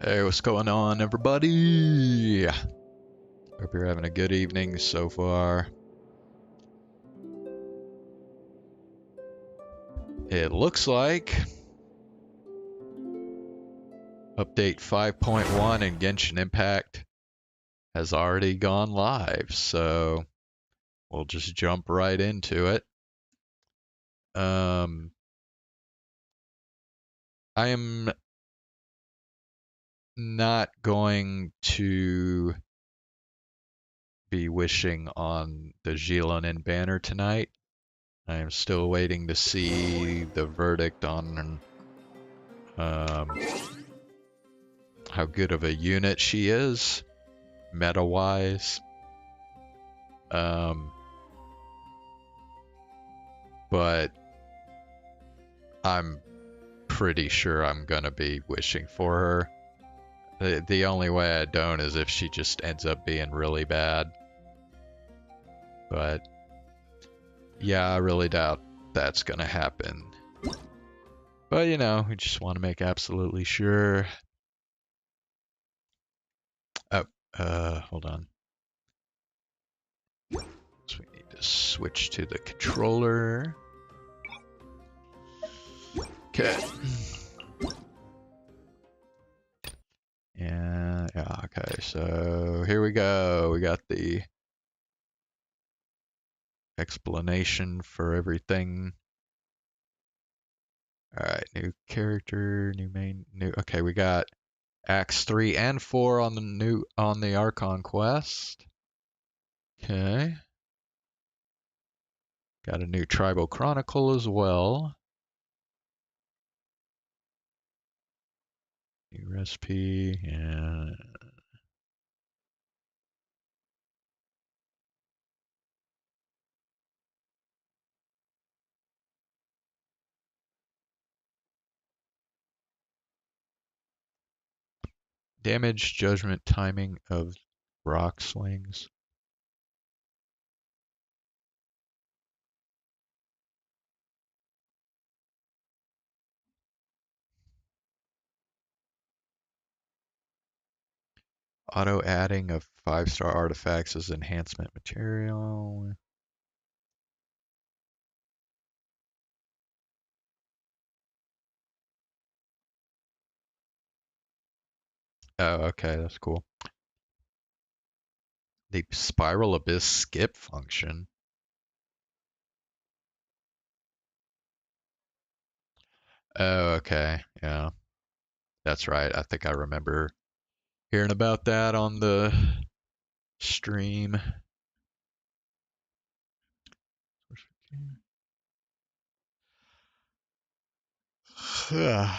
Hey, what's going on, everybody? Hope you're having a good evening so far. It looks like update 5.1 in Genshin Impact has already gone live, so we'll just jump right into it. I am not going to be wishing on the Gilonin banner tonight. I am still waiting to see the verdict on how good of a unit she is, meta-wise. But I'm pretty sure I'm gonna be wishing for her. The only way I don't is if she just ends up being really bad. But yeah, I really doubt that's gonna happen. But you know, we just want to make absolutely sure. Oh, hold on. So we need to switch to the controller. Okay. Yeah, okay, so here we go. We got the explanation for everything. Alright, new character, new main, new. Okay, we got Acts 3 and 4 on the Archon quest. Okay. Got a new Tribal Chronicle as well. New recipe, and damage, judgment, timing of rock slings. Auto adding of 5-star artifacts as enhancement material. Oh, okay, that's cool. The Spiral Abyss skip function. Oh, okay, yeah. That's right. I think I remember hearing about that on the stream. I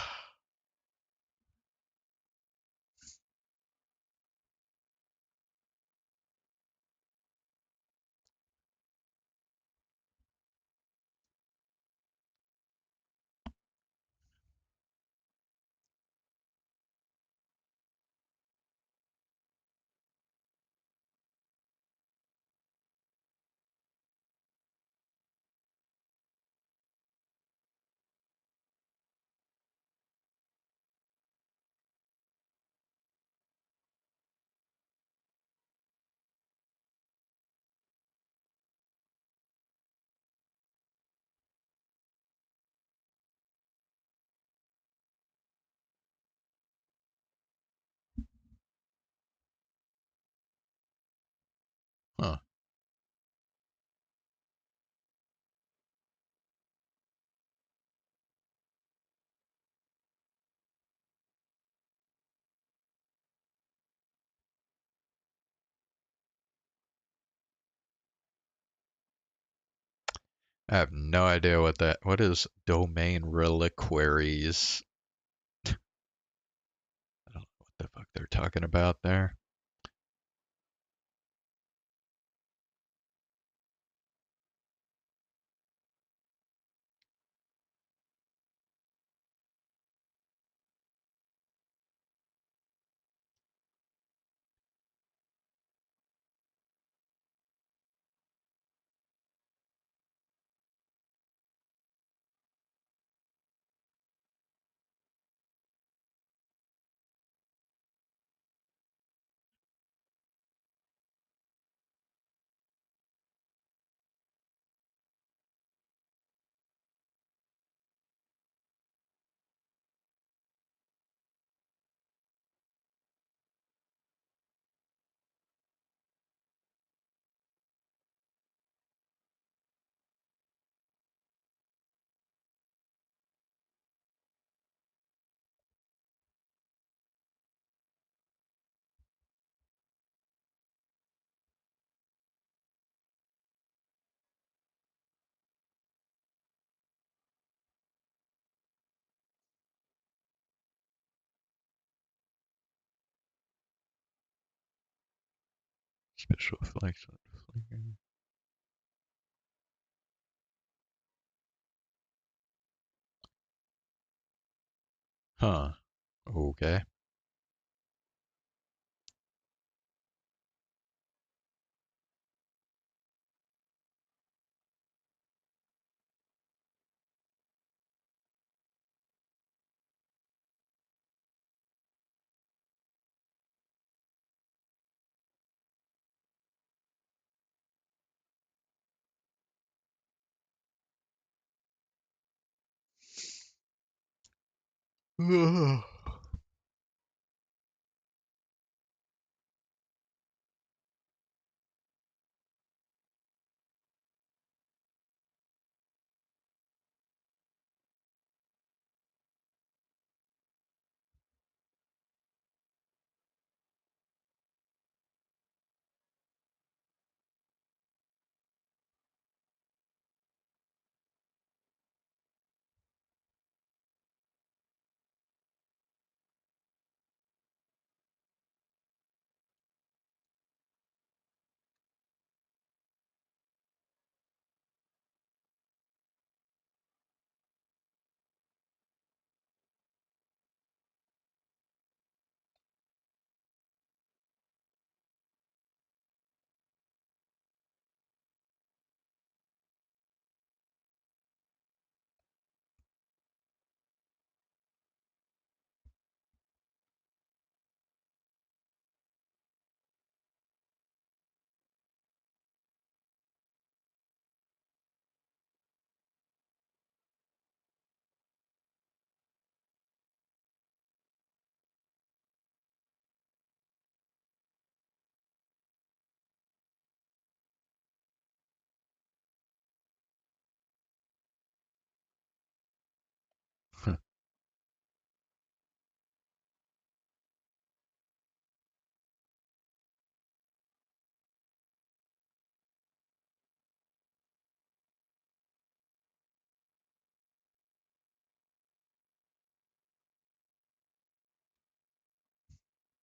huh. I have no idea what is domain reliquaries? I don't know what the fuck they're talking about there. Special flex. Huh. Okay.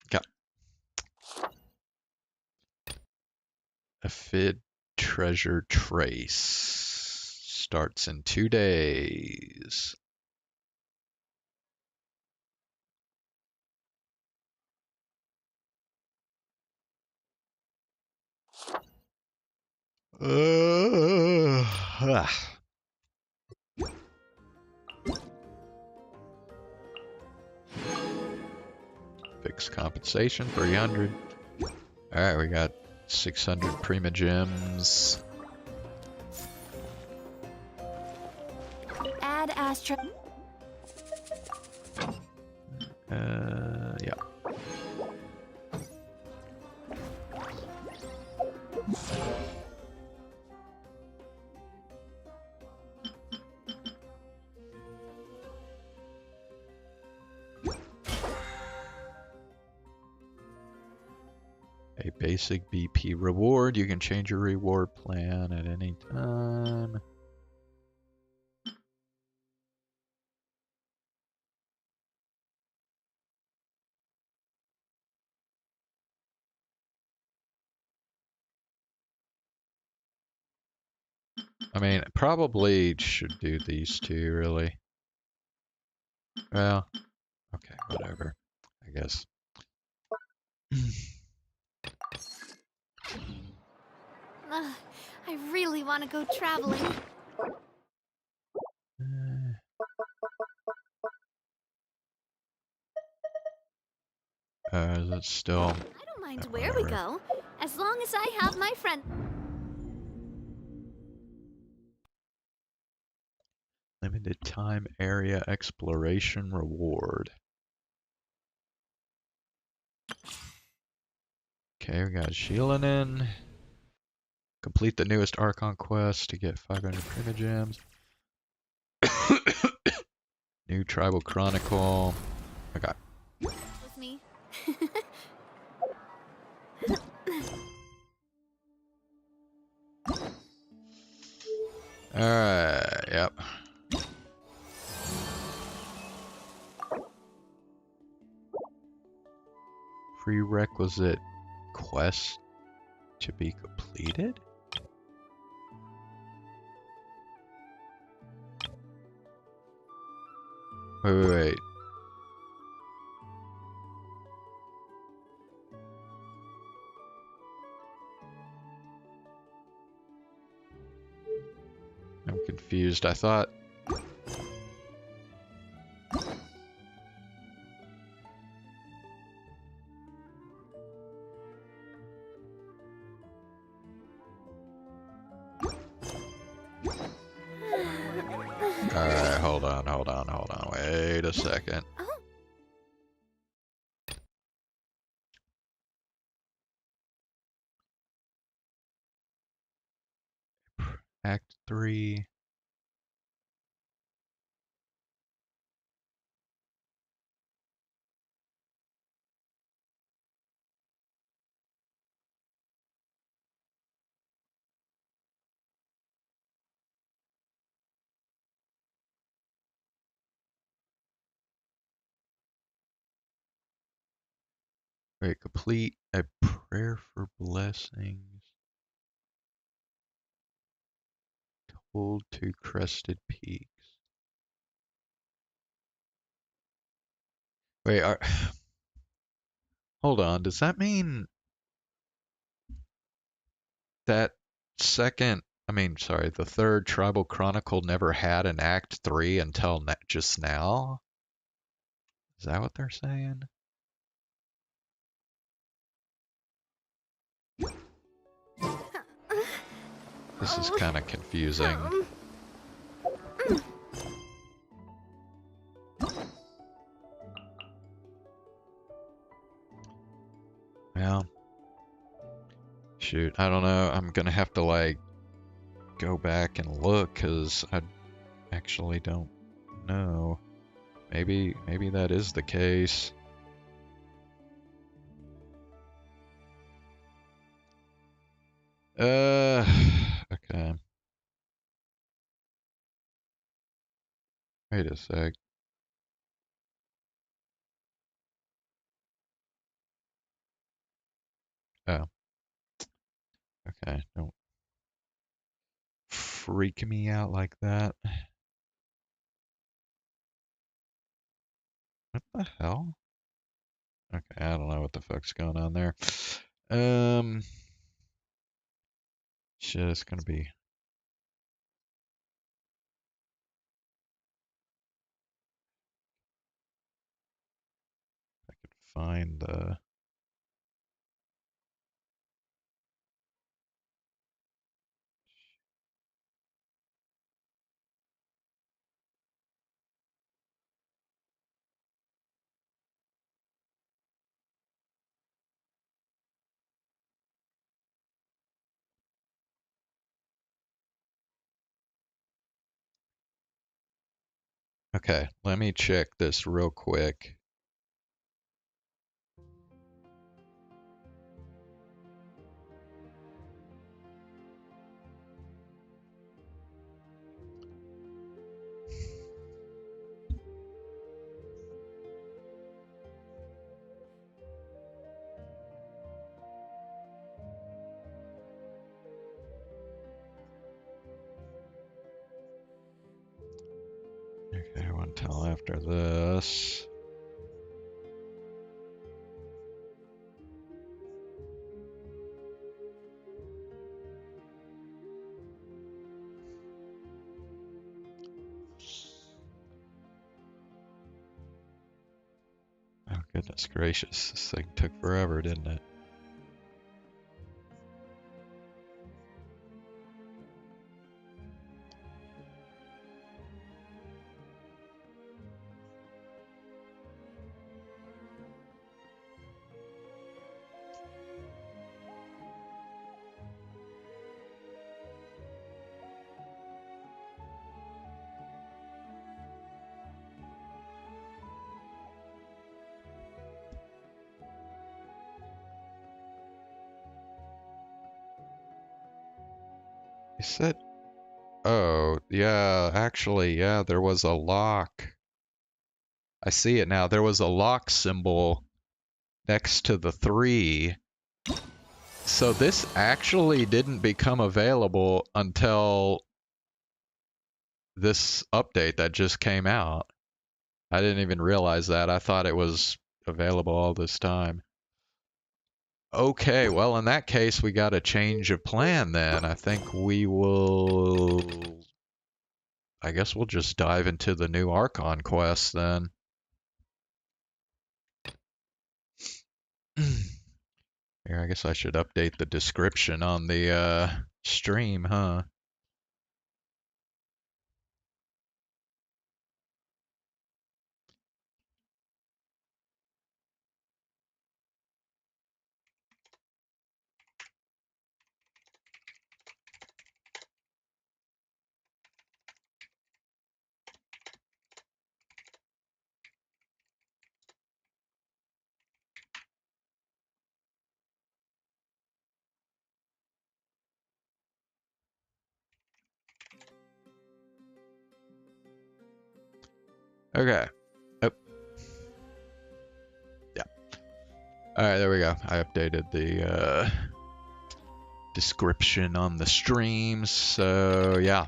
Got a Fid treasure trace. Starts in 2 days. Ah. Fixed compensation, 300. Alright, we got 600 Prima Gems. Add Astra. Yeah. A basic BP reward. You can change your reward plan at any time. I mean, probably should do these two, really. Well, okay, whatever, I guess. I really want to go traveling. Is it still? I don't mind where we go, as long as I have my friend. Limited time area exploration reward. Okay, we got Sheilanen. Complete the newest Archon quest to get 500 Prima Gems. New Tribal Chronicle. Okay. With me. Alright, yep. Prerequisite quest. To be completed? Wait. I'm confused. I thought... Alright, hold on. Wait a second. Oh. Act 3. Wait, complete a prayer for blessings. Told to crested peaks. Wait, hold on. Does that mean that the third Tribal Chronicle never had an Act 3 until just now? Is that what they're saying? This is kind of confusing. Well, shoot, I don't know. I'm gonna have to, like, go back and look, because I actually don't know. Maybe that is the case. Okay. Wait a sec. Oh. Okay, don't freak me out like that. What the hell? Okay, I don't know what the fuck's going on there. Shit, it's gonna be... I could find the... Okay, let me check this real quick. Okay, one till after this. Oh, goodness gracious. This thing took forever, didn't it? You said... Oh, yeah, actually, yeah, there was a lock. I see it now. There was a lock symbol next to the 3. So this actually didn't become available until this update that just came out. I didn't even realize that. I thought it was available all this time. Okay, well, in that case, we got a change of plan then. I think we will... I guess we'll just dive into the new Archon quest then. Here, I guess I should update the description on the stream, huh? Okay. Oh. Yeah. Alright, there we go. I updated the description on the stream, so yeah.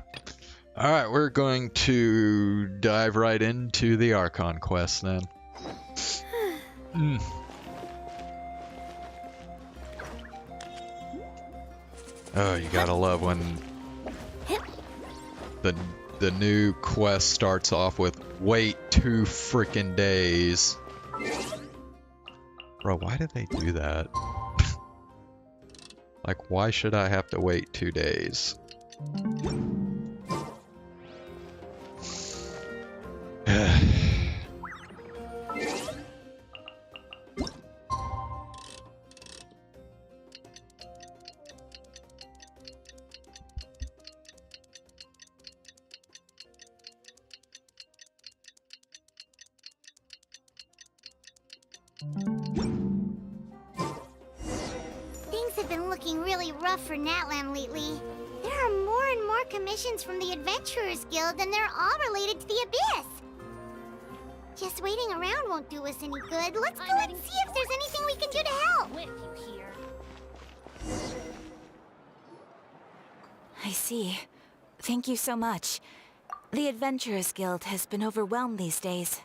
Alright, we're going to dive right into the Archon quest then. Oh, you gotta love when the new quest starts off with wait 2 freaking days. Bro, why did they do that? Like, why should I have to wait 2 days? Things have been looking really rough for Natlan lately. There are more and more commissions from the Adventurers Guild, and they're all related to the Abyss. Just waiting around won't do us any good. Let's go and see if there's anything we can do to help. With you here. I see. Thank you so much. The Adventurers Guild has been overwhelmed these days.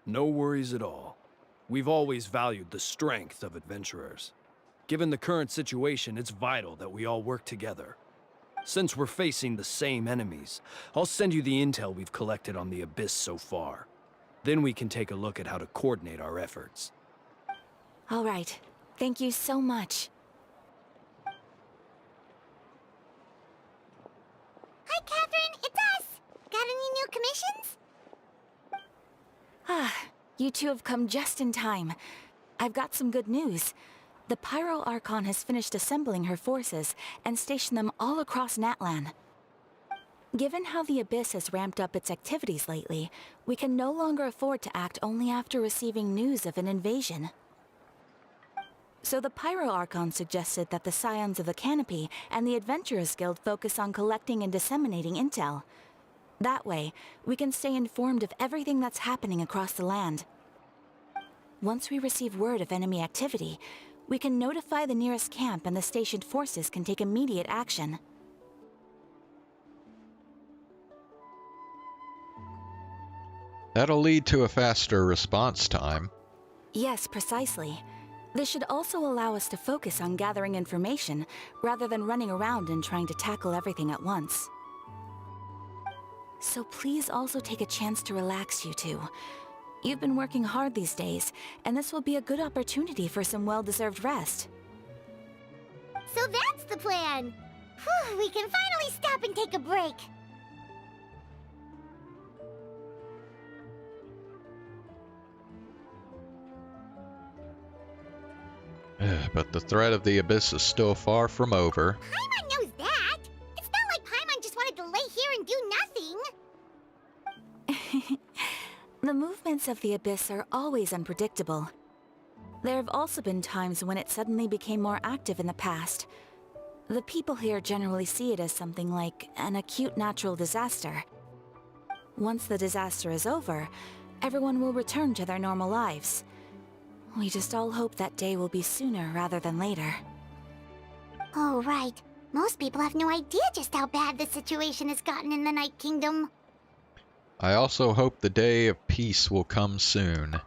No worries at all. We've always valued the strength of adventurers. Given the current situation, it's vital that we all work together. Since we're facing the same enemies, I'll send you the intel we've collected on the Abyss so far. Then we can take a look at how to coordinate our efforts. All right. Thank you so much. Hi, Catherine. It's us. Got any new commissions? You two have come just in time. I've got some good news. The Pyro Archon has finished assembling her forces and stationed them all across Natlan. Given how the Abyss has ramped up its activities lately, we can no longer afford to act only after receiving news of an invasion. So the Pyro Archon suggested that the Scions of the Canopy and the Adventurers Guild focus on collecting and disseminating intel. That way, we can stay informed of everything that's happening across the land. Once we receive word of enemy activity, we can notify the nearest camp and the stationed forces can take immediate action. That'll lead to a faster response time. Yes, precisely. This should also allow us to focus on gathering information, rather than running around and trying to tackle everything at once. So please also take a chance to relax, you two. You've been working hard these days, and this will be a good opportunity for some well-deserved rest. So that's the plan. Whew, we can finally stop and take a break. But the threat of the Abyss is still far from over. Paimon knows that. It's not like Paimon just wanted to lay here and do nothing. The movements of the Abyss are always unpredictable. There have also been times when it suddenly became more active in the past. The people here generally see it as something like an acute natural disaster. Once the disaster is over, everyone will return to their normal lives. We just all hope that day will be sooner rather than later. Oh, right. Most people have no idea just how bad the situation has gotten in the Night Kingdom. I also hope the day of peace will come soon.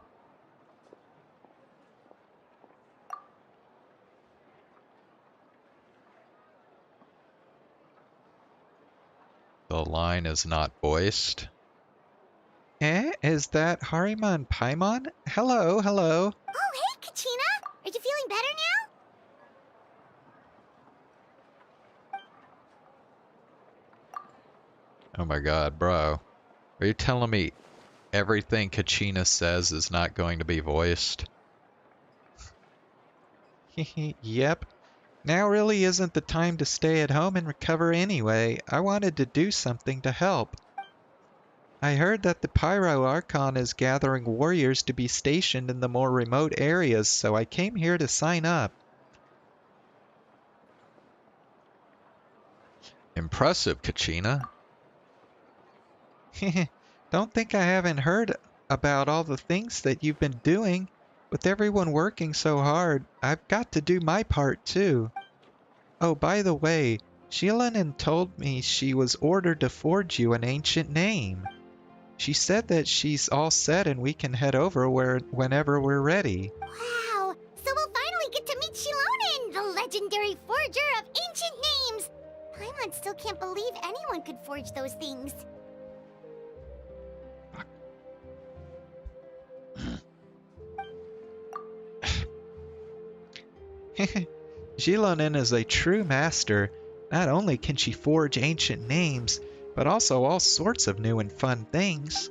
The line is not voiced. Is that Harima and Paimon? Hello, hello. Oh, hey, Kachina! Are you feeling better now? Oh my god, bro. Are you telling me everything Kachina says is not going to be voiced? Yep. Now really isn't the time to stay at home and recover anyway. I wanted to do something to help. I heard that the Pyro Archon is gathering warriors to be stationed in the more remote areas, so I came here to sign up. Impressive, Kachina. Don't think I haven't heard about all the things that you've been doing. With everyone working so hard, I've got to do my part too. Oh, by the way, Sheilanen told me she was ordered to forge you an ancient name. She said that she's all set and we can head over whenever we're ready. Wow! So we'll finally get to meet Shilonen, the legendary forger of ancient names! Paimon still can't believe anyone could forge those things. Shilonen is a true master. Not only can she forge ancient names, but also all sorts of new and fun things.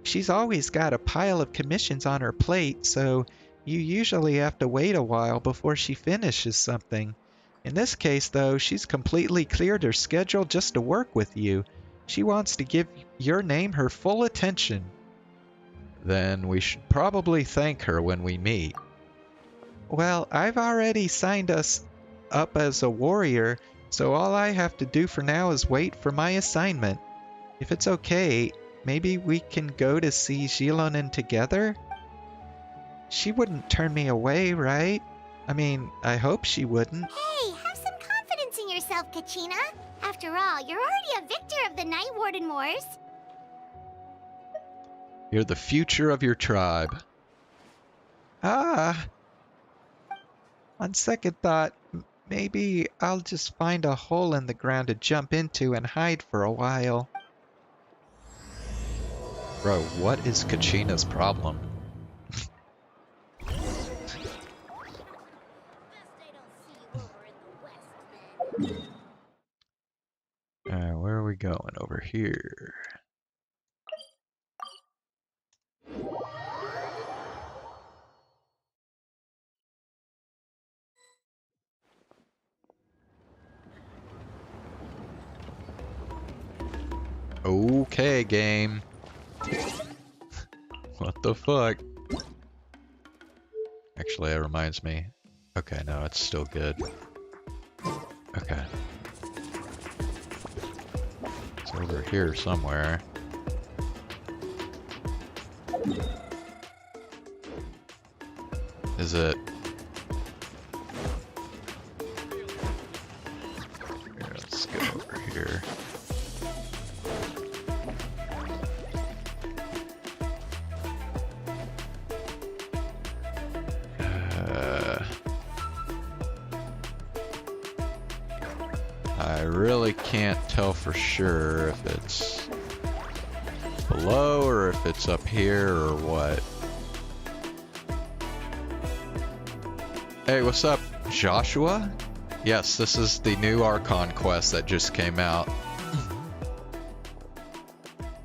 She's always got a pile of commissions on her plate, so you usually have to wait a while before she finishes something. In this case, though, she's completely cleared her schedule just to work with you. She wants to give your name her full attention. Then we should probably thank her when we meet. Well, I've already signed us up as a warrior, so all I have to do for now is wait for my assignment. If it's okay, maybe we can go to see Shilonen together? She wouldn't turn me away, right? I mean, I hope she wouldn't. Hey, have some confidence in yourself, Kachina. After all, you're already a victor of the Night Warden Wars. You're the future of your tribe. Ah! On second thought, maybe I'll just find a hole in the ground to jump into and hide for a while. Bro, what is Kachina's problem? Where are we going? Over here. Okay, game. What the fuck? Actually, that reminds me. Okay, no, it's still good. Okay. It's over here somewhere. Is it? Here, let's go over here. I really can't tell for sure if it's below or if it's up here or what. Hey, what's up, Joshua? Yes, this is the new Archon quest that just came out.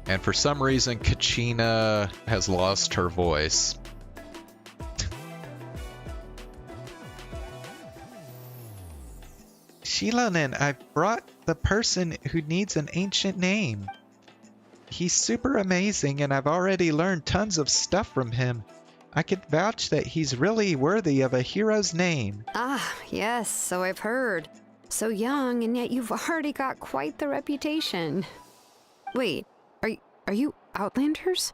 And for some reason, Kachina has lost her voice. Shilonen, I've brought the person who needs an ancient name. He's super amazing, and I've already learned tons of stuff from him. I could vouch that he's really worthy of a hero's name. Ah, yes, so I've heard. So young, and yet you've already got quite the reputation. Wait, are you Outlanders?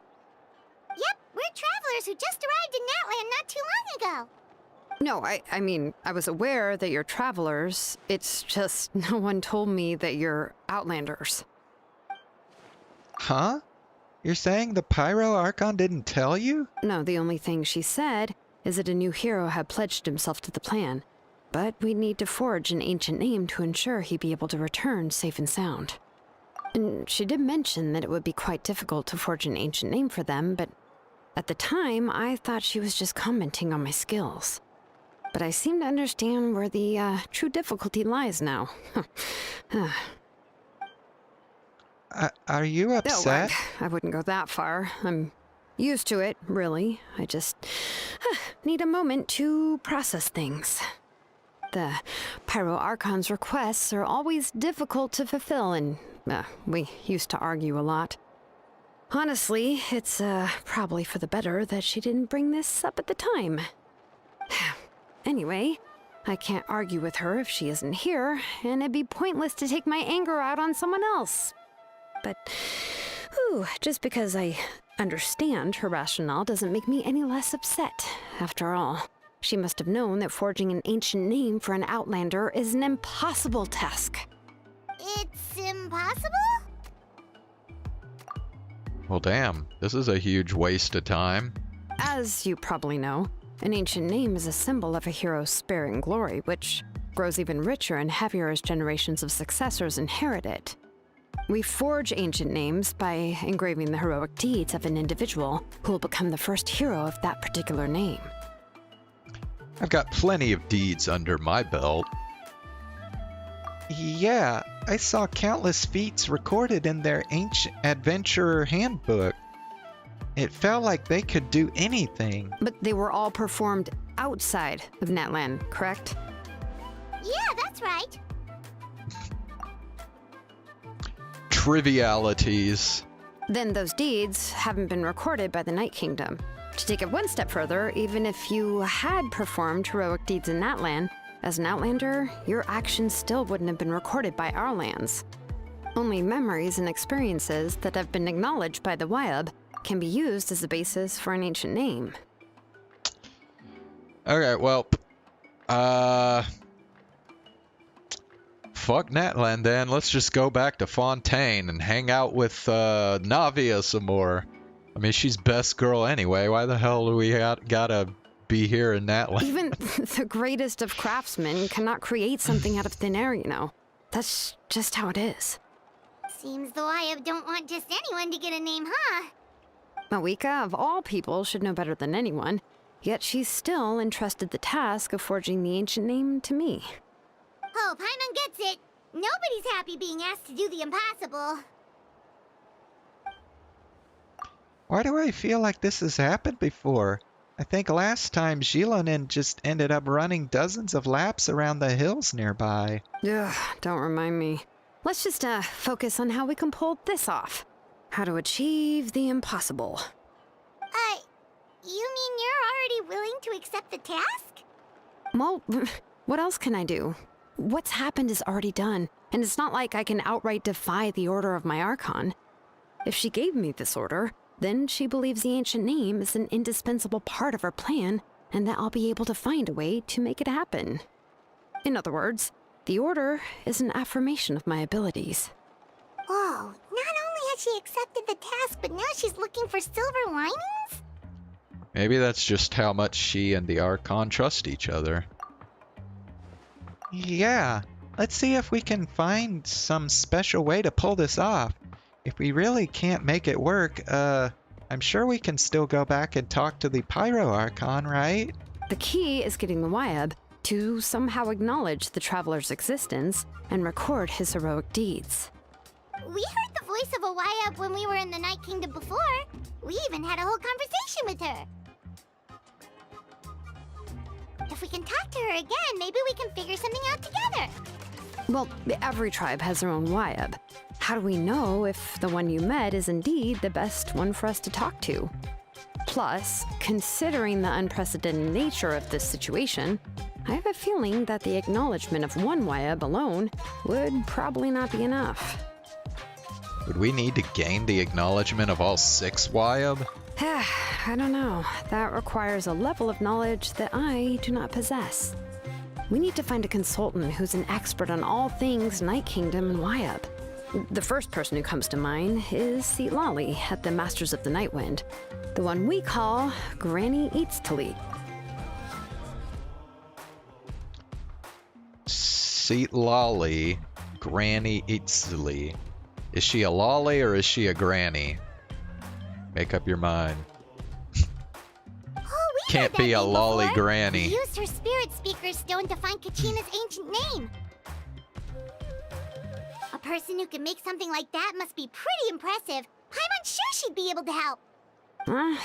Yep, we're travelers who just arrived in Natlan not too long well. No, I mean, I was aware that you're travelers. It's just no one told me that you're Outlanders. Huh? You're saying the Pyro Archon didn't tell you? No, the only thing she said is that a new hero had pledged himself to the plan. But we'd need to forge an ancient name to ensure he'd be able to return safe and sound. And she did mention that it would be quite difficult to forge an ancient name for them, but at the time, I thought she was just commenting on my skills. But I seem to understand where the true difficulty lies now. Are you upset? I wouldn't go that far. I'm used to it, really. I just need a moment to process things. The Pyro Archon's requests are always difficult to fulfill, and we used to argue a lot. Honestly, it's probably for the better that she didn't bring this up at the time. Anyway, I can't argue with her if she isn't here, and it'd be pointless to take my anger out on someone else. But, just because I understand her rationale doesn't make me any less upset. After all, she must have known that forging an ancient name for an Outlander is an impossible task. It's impossible? Well, damn. This is a huge waste of time. As you probably know, an ancient name is a symbol of a hero's spirit and glory, which grows even richer and heavier as generations of successors inherit it. We forge ancient names by engraving the heroic deeds of an individual who will become the first hero of that particular name. I've got plenty of deeds under my belt. Yeah, I saw countless feats recorded in their ancient adventurer handbook. It felt like they could do anything. But they were all performed outside of Natlan, correct? Yeah, that's right. Trivialities. Then those deeds haven't been recorded by the Night Kingdom. To take it one step further, even if you had performed heroic deeds in Natlan, as an Outlander, your actions still wouldn't have been recorded by our lands. Only memories and experiences that have been acknowledged by the Wyab can be used as a basis for an ancient name. Okay, well, fuck Natlan then. Let's just go back to Fontaine and hang out with Navia some more. I mean, she's best girl anyway. Why the hell do we gotta be here in Natlan? Even the greatest of craftsmen cannot create something out of thin air, you know. That's just how it is. Seems the Wyab don't want just anyone to get a name, huh? Mawika, of all people, should know better than anyone, yet she's still entrusted the task of forging the ancient name to me. Oh, Paimon gets it. Nobody's happy being asked to do the impossible. Why do I feel like this has happened before? I think last time Gilonin just ended up running dozens of laps around the hills nearby. Ugh, don't remind me. Let's just focus on how we can pull this off. How to achieve the impossible. You mean you're already willing to accept the task? Well, what else can I do? What's happened is already done, and it's not like I can outright defy the order of my Archon. If she gave me this order, then she believes the ancient name is an indispensable part of her plan, and that I'll be able to find a way to make it happen. In other words, the order is an affirmation of my abilities. Whoa, not only has she accepted the task, but now she's looking for silver linings? Maybe that's just how much she and the Archon trust each other. Yeah, let's see if we can find some special way to pull this off. If we really can't make it work, I'm sure we can still go back and talk to the Pyro Archon, right? The key is getting the Wyab to somehow acknowledge the traveler's existence and record his heroic deeds. We heard the voice of a Wyab when we were in the Night Kingdom before. We even had a whole conversation with her. If we can talk to her again, maybe we can figure something out together. Well, every tribe has their own Wyab. How do we know if the one you met is indeed the best one for us to talk to? Plus, considering the unprecedented nature of this situation, I have a feeling that the acknowledgement of one Wyab alone would probably not be enough. Would we need to gain the acknowledgement of all 6 Wyab? I don't know. That requires a level of knowledge that I do not possess. We need to find a consultant who's an expert on all things Night Kingdom and Wyup. The first person who comes to mind is Lolly at the Masters of the Night Wind, the one we call Granny Eats Talit. Lolly, Granny Itzli. Is she a lolly or is she a granny? Make up your mind. Oh, we Can't heard be that a name lolly before. granny. We used her spirit speaker stone to find Kachina's ancient name. A person who can make something like that must be pretty impressive. I'm unsure she'd be able to help.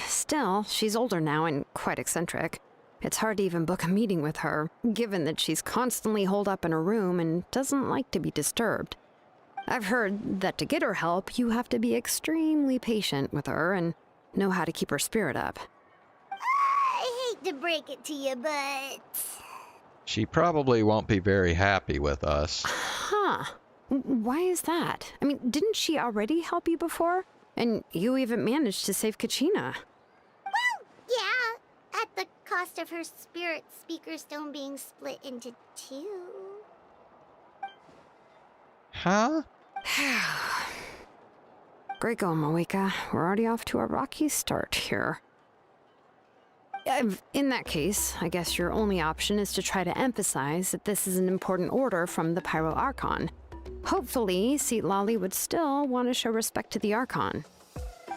Still, she's older now and quite eccentric. It's hard to even book a meeting with her, given that she's constantly holed up in her room and doesn't like to be disturbed. I've heard that to get her help, you have to be extremely patient with her and know how to keep her spirit up. I hate to break it to you, but... She probably won't be very happy with us. Huh. Why is that? I mean, didn't she already help you before? And you even managed to save Kachina. Well, yeah, at the cost of her spirit speaker stone being split into two. Huh? Great going, Moeka. We're already off to a rocky start here. In that case, I guess your only option is to try to emphasize that this is an important order from the Pyro Archon. Hopefully, Lolly would still want to show respect to the Archon.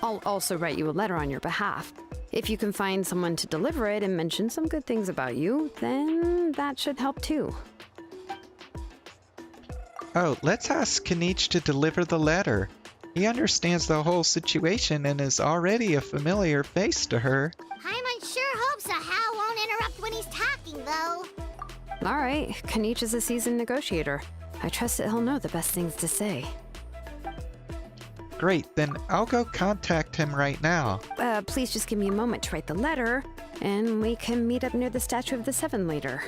I'll also write you a letter on your behalf. If you can find someone to deliver it and mention some good things about you, then that should help too. Oh, let's ask Kanich to deliver the letter. He understands the whole situation and is already a familiar face to her. Paimon sure hopes a Hal won't interrupt when he's talking, though. All right, Kanich is a seasoned negotiator. I trust that he'll know the best things to say. Great, then I'll go contact him right now. Please just give me a moment to write the letter, and we can meet up near the Statue of the Seven later.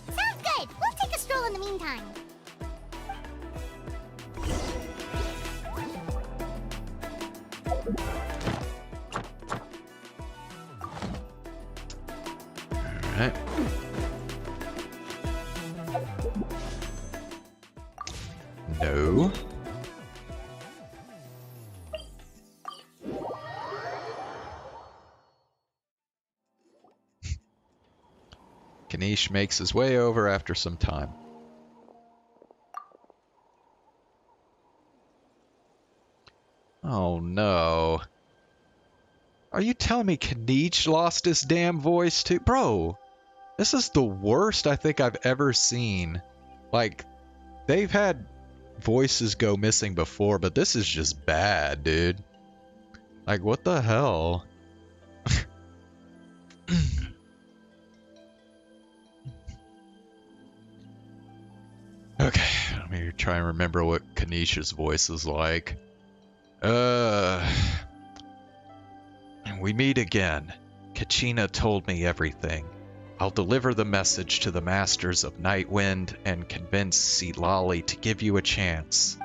Sounds good. We'll take a stroll in the meantime. Alright. No. Kanish makes his way over after some time. Oh no. Are you telling me Kanish lost his damn voice too? Bro, this is the worst I think I've ever seen. Like, they've had voices go missing before, but this is just bad, dude. Like, what the hell? Okay, let me try and remember what Kanish's voice is like. We meet again. Kachina told me everything. I'll deliver the message to the Masters of Nightwind and convince Lolly to give you a chance.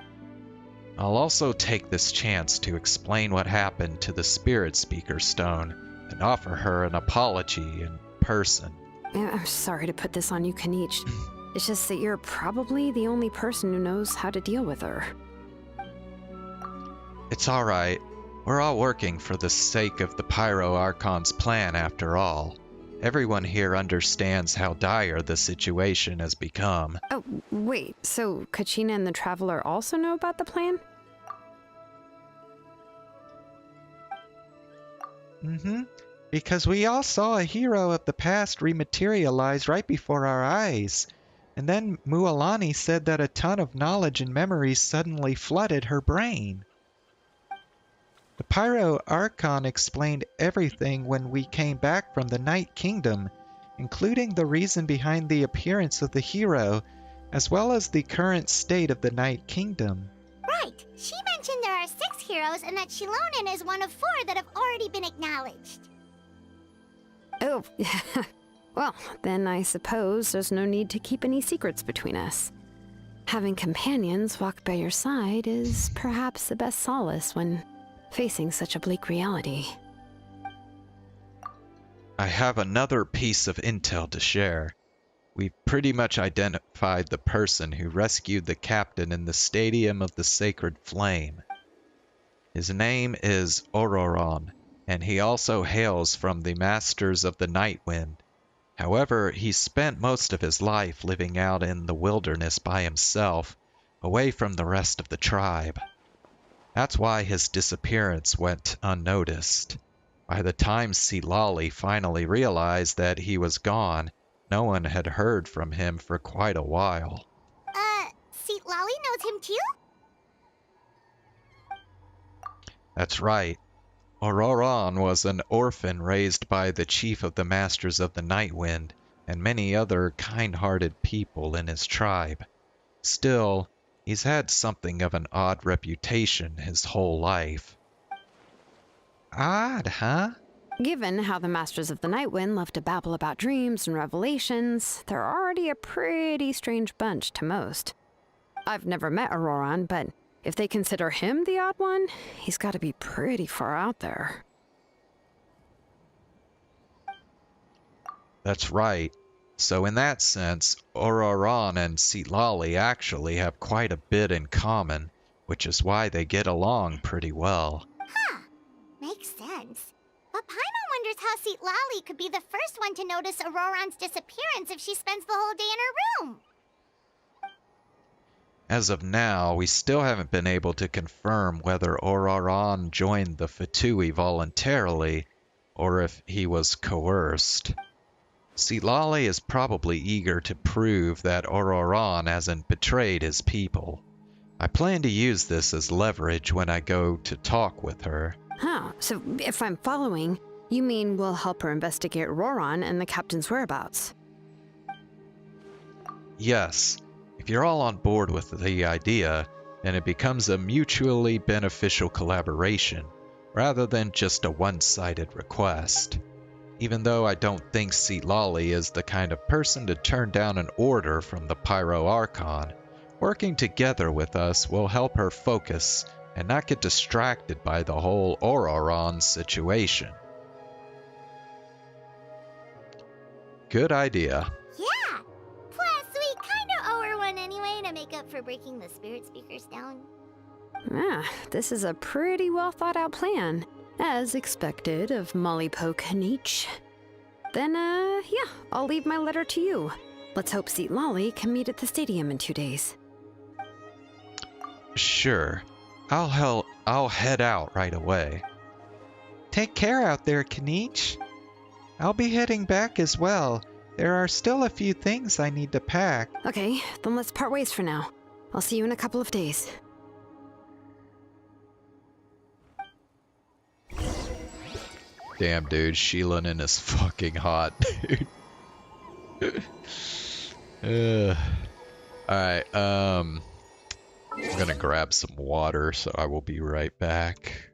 I'll also take this chance to explain what happened to the Spirit Speaker Stone and offer her an apology in person. I'm sorry to put this on you, Kanich. It's just that you're probably the only person who knows how to deal with her. It's alright. We're all working for the sake of the Pyro Archon's plan after all. Everyone here understands how dire the situation has become. Oh, wait, so Kachina and the Traveler also know about the plan? Mm-hmm. Because we all saw a hero of the past rematerialize right before our eyes. And then Mualani said that a ton of knowledge and memories suddenly flooded her brain. The Pyro Archon explained everything when we came back from the Night Kingdom, including the reason behind the appearance of the hero, as well as the current state of the Night Kingdom. Right. She mentioned there are 6 heroes and that Shilonen is one of 4 that have already been acknowledged. Oh, well, then I suppose there's no need to keep any secrets between us. Having companions walk by your side is perhaps the best solace when facing such a bleak reality. I have another piece of intel to share. We've pretty much identified the person who rescued the captain in the Stadium of the Sacred Flame. His name is Auroron, and he also hails from the Masters of the Night Wind. However, he spent most of his life living out in the wilderness by himself, away from the rest of the tribe. That's why his disappearance went unnoticed. By the time Seelali finally realized that he was gone, no one had heard from him for quite a while. Seat Lolly knows him too? That's right. Auroron was an orphan raised by the chief of the Masters of the Night Wind and many other kind-hearted people in his tribe. Still, he's had something of an odd reputation his whole life. Odd, huh? Given how the Masters of the Night Wind love to babble about dreams and revelations, they're already a pretty strange bunch to most. I've never met Auroron, but if they consider him the odd one, he's got to be pretty far out there. That's right. So in that sense, Auroron and Seelali actually have quite a bit in common, which is why they get along pretty well. Makes sense. But Paimon wonders how Seat Lolly could be the first one to notice Auroron's disappearance if she spends the whole day in her room. As of now, we still haven't been able to confirm whether Auroron joined the Fatui voluntarily, or if he was coerced. Seelali is probably eager to prove that Auroron hasn't betrayed his people. I plan to use this as leverage when I go to talk with her. Huh, so if I'm following, you mean we'll help her investigate Auroron and the captain's whereabouts? Yes, if you're all on board with the idea, then it becomes a mutually beneficial collaboration, rather than just a one-sided request. Even though I don't think Seelali is the kind of person to turn down an order from the Pyro Archon, working together with us will help her focus and not get distracted by the whole Auroron situation. Good idea. Yeah! Plus, we kinda owe her one anyway to make up for breaking the spirit speakers down. Ah, this is a pretty well thought out plan, as expected of Molly Poke Nietzsche. Then, yeah, I'll leave my letter to you. Let's hope Seat Lolly can meet at the stadium in 2 days. Sure. I'll head out right away. Take care out there, Kaniche. I'll be heading back as well. There are still a few things I need to pack. Okay, then let's part ways for now. I'll see you in a couple of days. Damn, dude, Sheelanin is fucking hot, dude. Alright, I'm gonna grab some water, so I will be right back.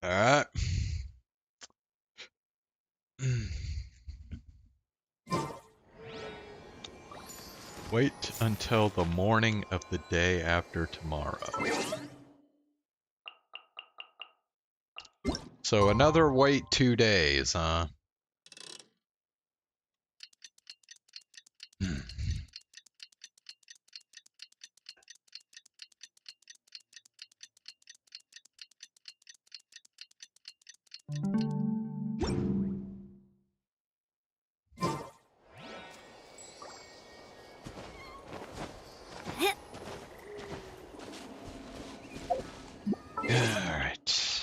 Alright. Wait until the morning of the day after tomorrow. So another wait 2 days, huh? Alright.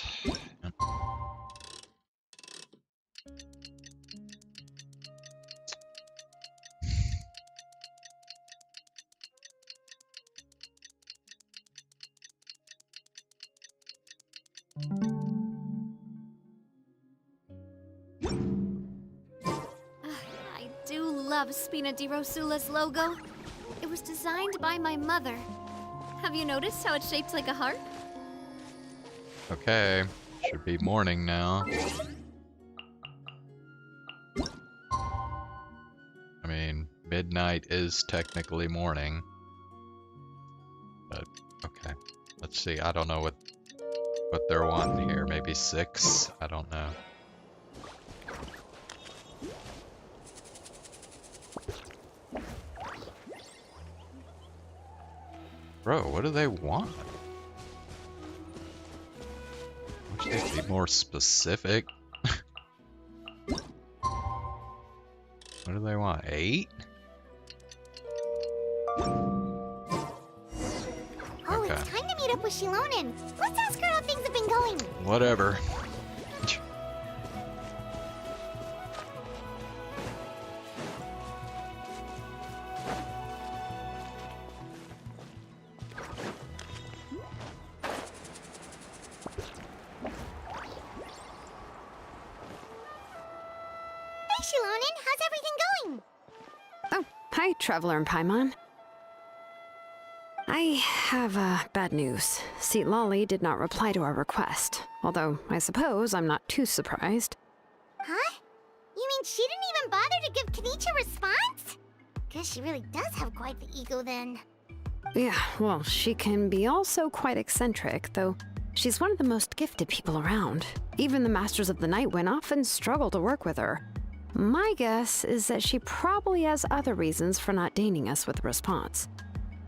I do love Spina di Rosula's logo. It was designed by my mother. Have you noticed how it's shaped like a heart? Okay. Should be morning now. I mean, midnight is technically morning. But, okay. Let's see. I don't know what they're wanting here. Maybe 6? I don't know. Bro, what do they want? Wish they'd be more specific. What do they want? 8? Oh, Okay. it's time to meet up with Shilonen. Let's ask her how things have been going. Whatever. Hey, Shilonen, how's everything going? Oh, hi, Traveler and Paimon. I have bad news. Seat Lolly did not reply to our request, although I suppose I'm not too surprised. Huh? You mean she didn't even bother to give Kenichi a response? Guess she really does have quite the ego then. Yeah, well, she can be also quite eccentric, though she's one of the most gifted people around. Even the Masters of the Nightwind often struggle to work with her. My guess is that she probably has other reasons for not deigning us with a response.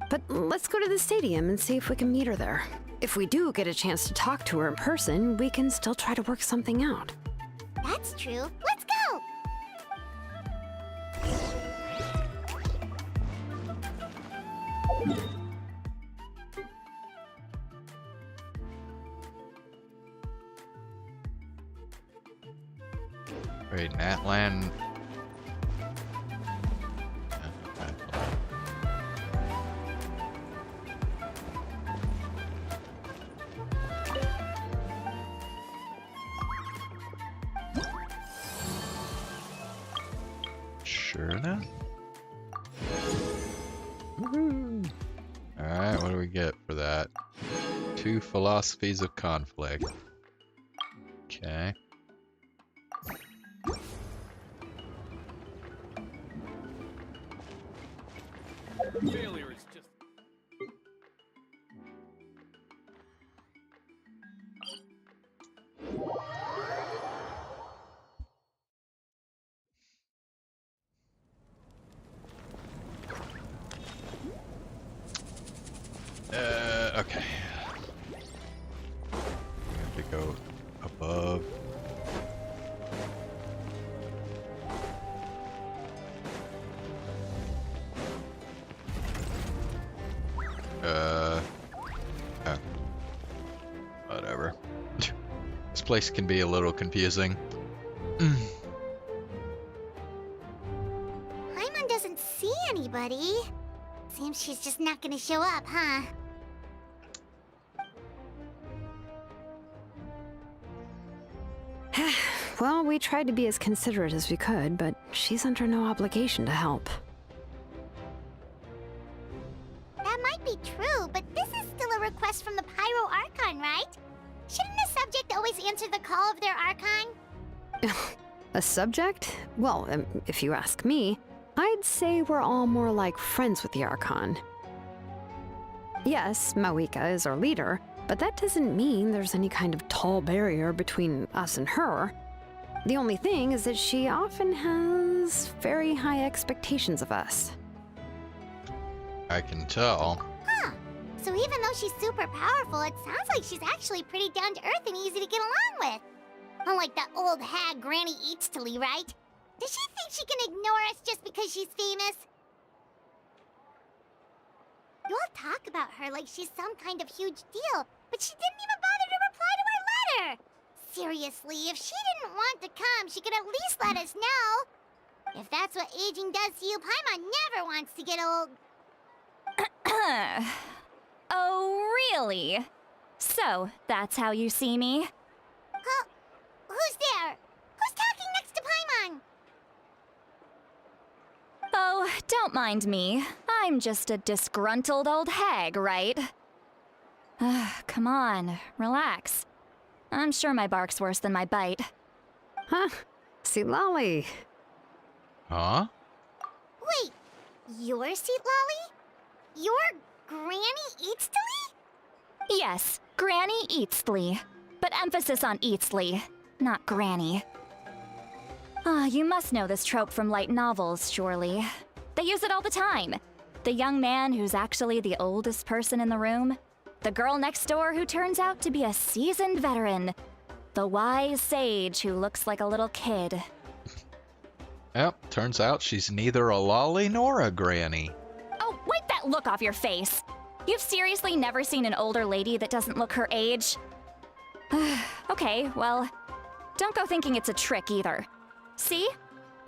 But let's go to the stadium and see if we can meet her there. If we do get a chance to talk to her in person, we can still try to work something out. That's true. Let's go! Wait, Natlan. Sure enough. Woohoo! Alright, what do we get for that? 2 philosophies of conflict. Okay. Failure is just... Okay. We have to go above. Oh. Whatever. This place can be a little confusing. Paimon doesn't see anybody. Seems she's just not gonna show up, huh? Well, we tried to be as considerate as we could, but she's under no obligation to help. That might be true, but this is still a request from the Pyro Archon, right? Shouldn't a subject always answer the call of their archon? A subject? Well, if you ask me, I'd say we're all more like friends with the archon. Yes, Mawika is our leader, but that doesn't mean there's any kind of tall barrier between us and her. The only thing is that she often has very high expectations of us. I can tell. Huh. So even though she's super powerful, it sounds like she's actually pretty down to earth and easy to get along with. Unlike that old hag Granny Eatstily, right? Does she think she can ignore us just because she's famous? You all talk about her like she's some kind of huge deal, but she didn't even bother to reply to our letter! Seriously, if she didn't want to come, she could at least let us know. If that's what aging does to you, Paimon never wants to get old. Oh, really? So, that's how you see me? Huh? Who's there? Who's talking next to Paimon? Oh, don't mind me. I'm just a disgruntled old hag, right? Come on, relax. I'm sure my bark's worse than my bite. Huh? See, Lolly. Huh? Wait, you're Seat Lolly? You're Granny Eatstily? Yes, Granny Eatstly. But emphasis on Eatstly, not Granny. You must know this trope from light novels, surely. They use it all the time. The young man who's actually the oldest person in the room. The girl next door who turns out to be a seasoned veteran. The wise sage who looks like a little kid. Yep, turns out she's neither a lolly nor a granny. Oh, wipe that look off your face! You've seriously never seen an older lady that doesn't look her age? Okay, well, don't go thinking it's a trick either. See?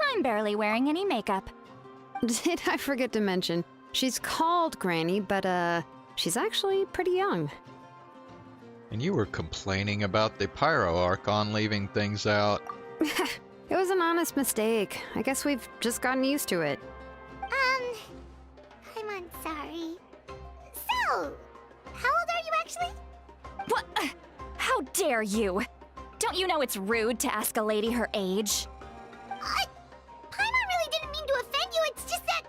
I'm barely wearing any makeup. Did I forget to mention, she's called Granny, but she's actually pretty young. And you were complaining about the Pyro Archon leaving things out. It was an honest mistake. I guess we've just gotten used to it. I'm sorry. So, how old are you actually? What? How dare you? Don't you know it's rude to ask a lady her age? Paimon really didn't mean to offend you, it's just that,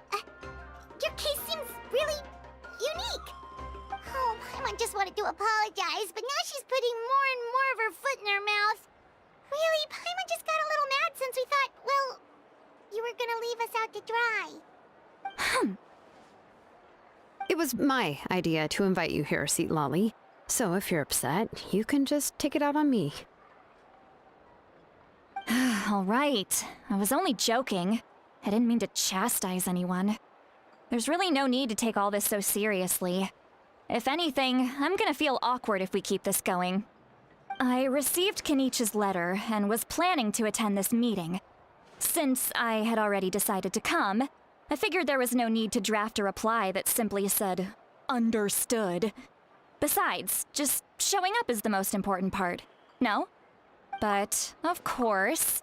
your case seems really unique. Oh, Paimon just wanted to apologize, but now she's putting more and more of her foot in her mouth. Really, Paimon just got a little mad since we thought, well, you were gonna leave us out to dry. It was my idea to invite you here, Seat Lolly. So if you're upset, you can just take it out on me. All right. I was only joking. I didn't mean to chastise anyone. There's really no need to take all this so seriously. If anything, I'm gonna feel awkward if we keep this going. I received Kenichi's letter and was planning to attend this meeting. Since I had already decided to come, I figured there was no need to draft a reply that simply said, "Understood." Besides, just showing up is the most important part. No? But, of course,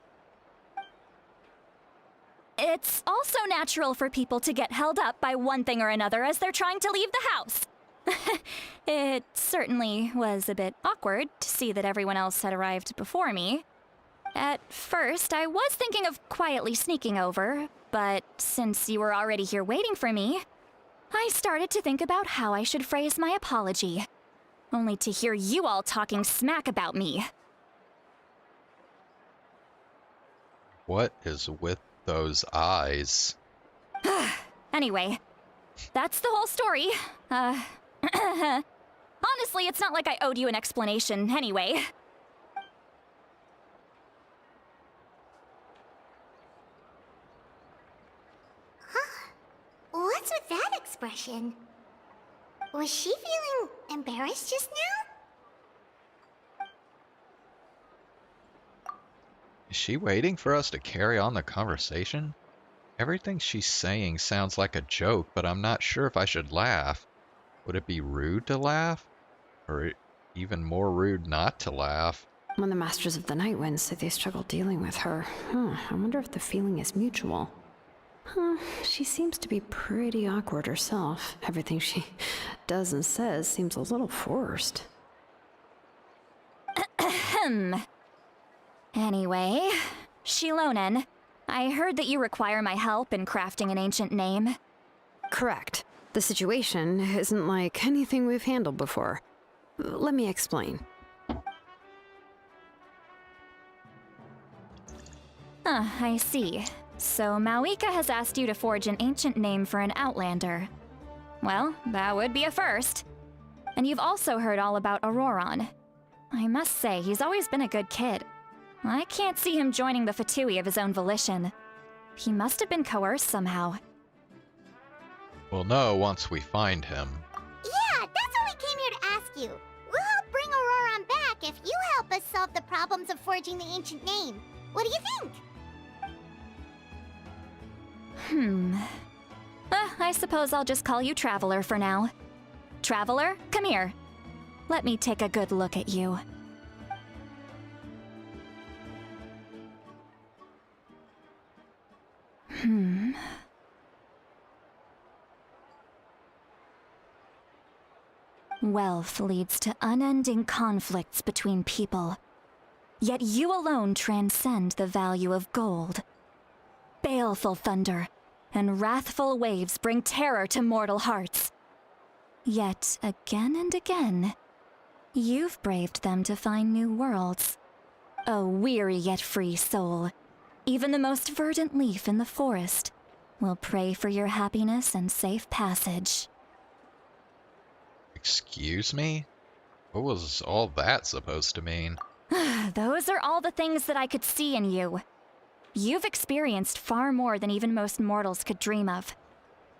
it's also natural for people to get held up by one thing or another as they're trying to leave the house. It certainly was a bit awkward to see that everyone else had arrived before me. At first, I was thinking of quietly sneaking over, but since you were already here waiting for me, I started to think about how I should phrase my apology. Only to hear you all talking smack about me. What is with those eyes? Anyway, that's the whole story. Honestly, it's not like I owed you an explanation anyway. What's with that expression? Was she feeling embarrassed just now? Is she waiting for us to carry on the conversation? Everything she's saying sounds like a joke, but I'm not sure if I should laugh. Would it be rude to laugh? Or even more rude not to laugh? When the Masters of the Night Wind say they struggle dealing with her, I wonder if the feeling is mutual. She seems to be pretty awkward herself. Everything she does and says seems a little forced. Anyway, Shilonen, I heard that you require my help in crafting an ancient name. Correct. The situation isn't like anything we've handled before. Let me explain. I see. So Mawika has asked you to forge an ancient name for an outlander. Well, that would be a first. And you've also heard all about Auroron. I must say, he's always been a good kid. I can't see him joining the Fatui of his own volition. He must have been coerced somehow. We'll know once we find him. Yeah, that's what we came here to ask you. We'll help bring Auroron back if you help us solve the problems of forging the ancient name. What do you think? I suppose I'll just call you Traveler for now. Traveler, come here. Let me take a good look at you. Wealth leads to unending conflicts between people. Yet you alone transcend the value of gold. Baleful thunder and wrathful waves bring terror to mortal hearts. Yet again and again, you've braved them to find new worlds. O weary yet free soul, even the most verdant leaf in the forest will pray for your happiness and safe passage. Excuse me? What was all that supposed to mean? Those are all the things that I could see in you. You've experienced far more than even most mortals could dream of.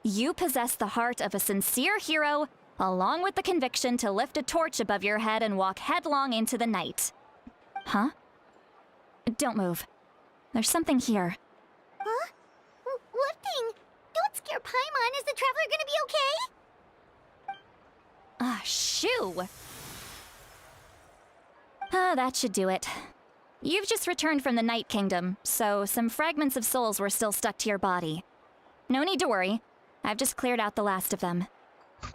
You possess the heart of a sincere hero, along with the conviction to lift a torch above your head and walk headlong into the night. Huh? Don't move. There's something here. Huh? What thing? Don't scare Paimon. Is the Traveler gonna be okay? Shoo! That should do it. You've just returned from the Night Kingdom, so some fragments of souls were still stuck to your body. No need to worry. I've just cleared out the last of them.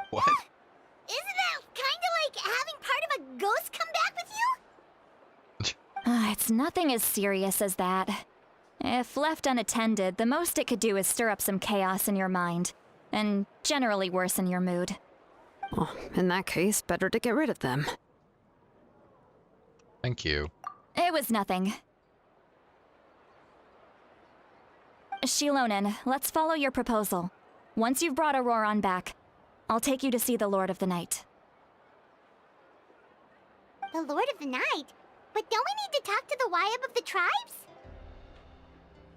What? Isn't that kinda like having part of a ghost come back with you? It's nothing as serious as that. If left unattended, the most it could do is stir up some chaos in your mind, and generally worsen your mood. Well, in that case, better to get rid of them. Thank you. It was nothing. Shilonen, let's follow your proposal. Once you've brought Auroron back, I'll take you to see the Lord of the Night. The Lord of the Night? But don't we need to talk to the Wyab of the tribes?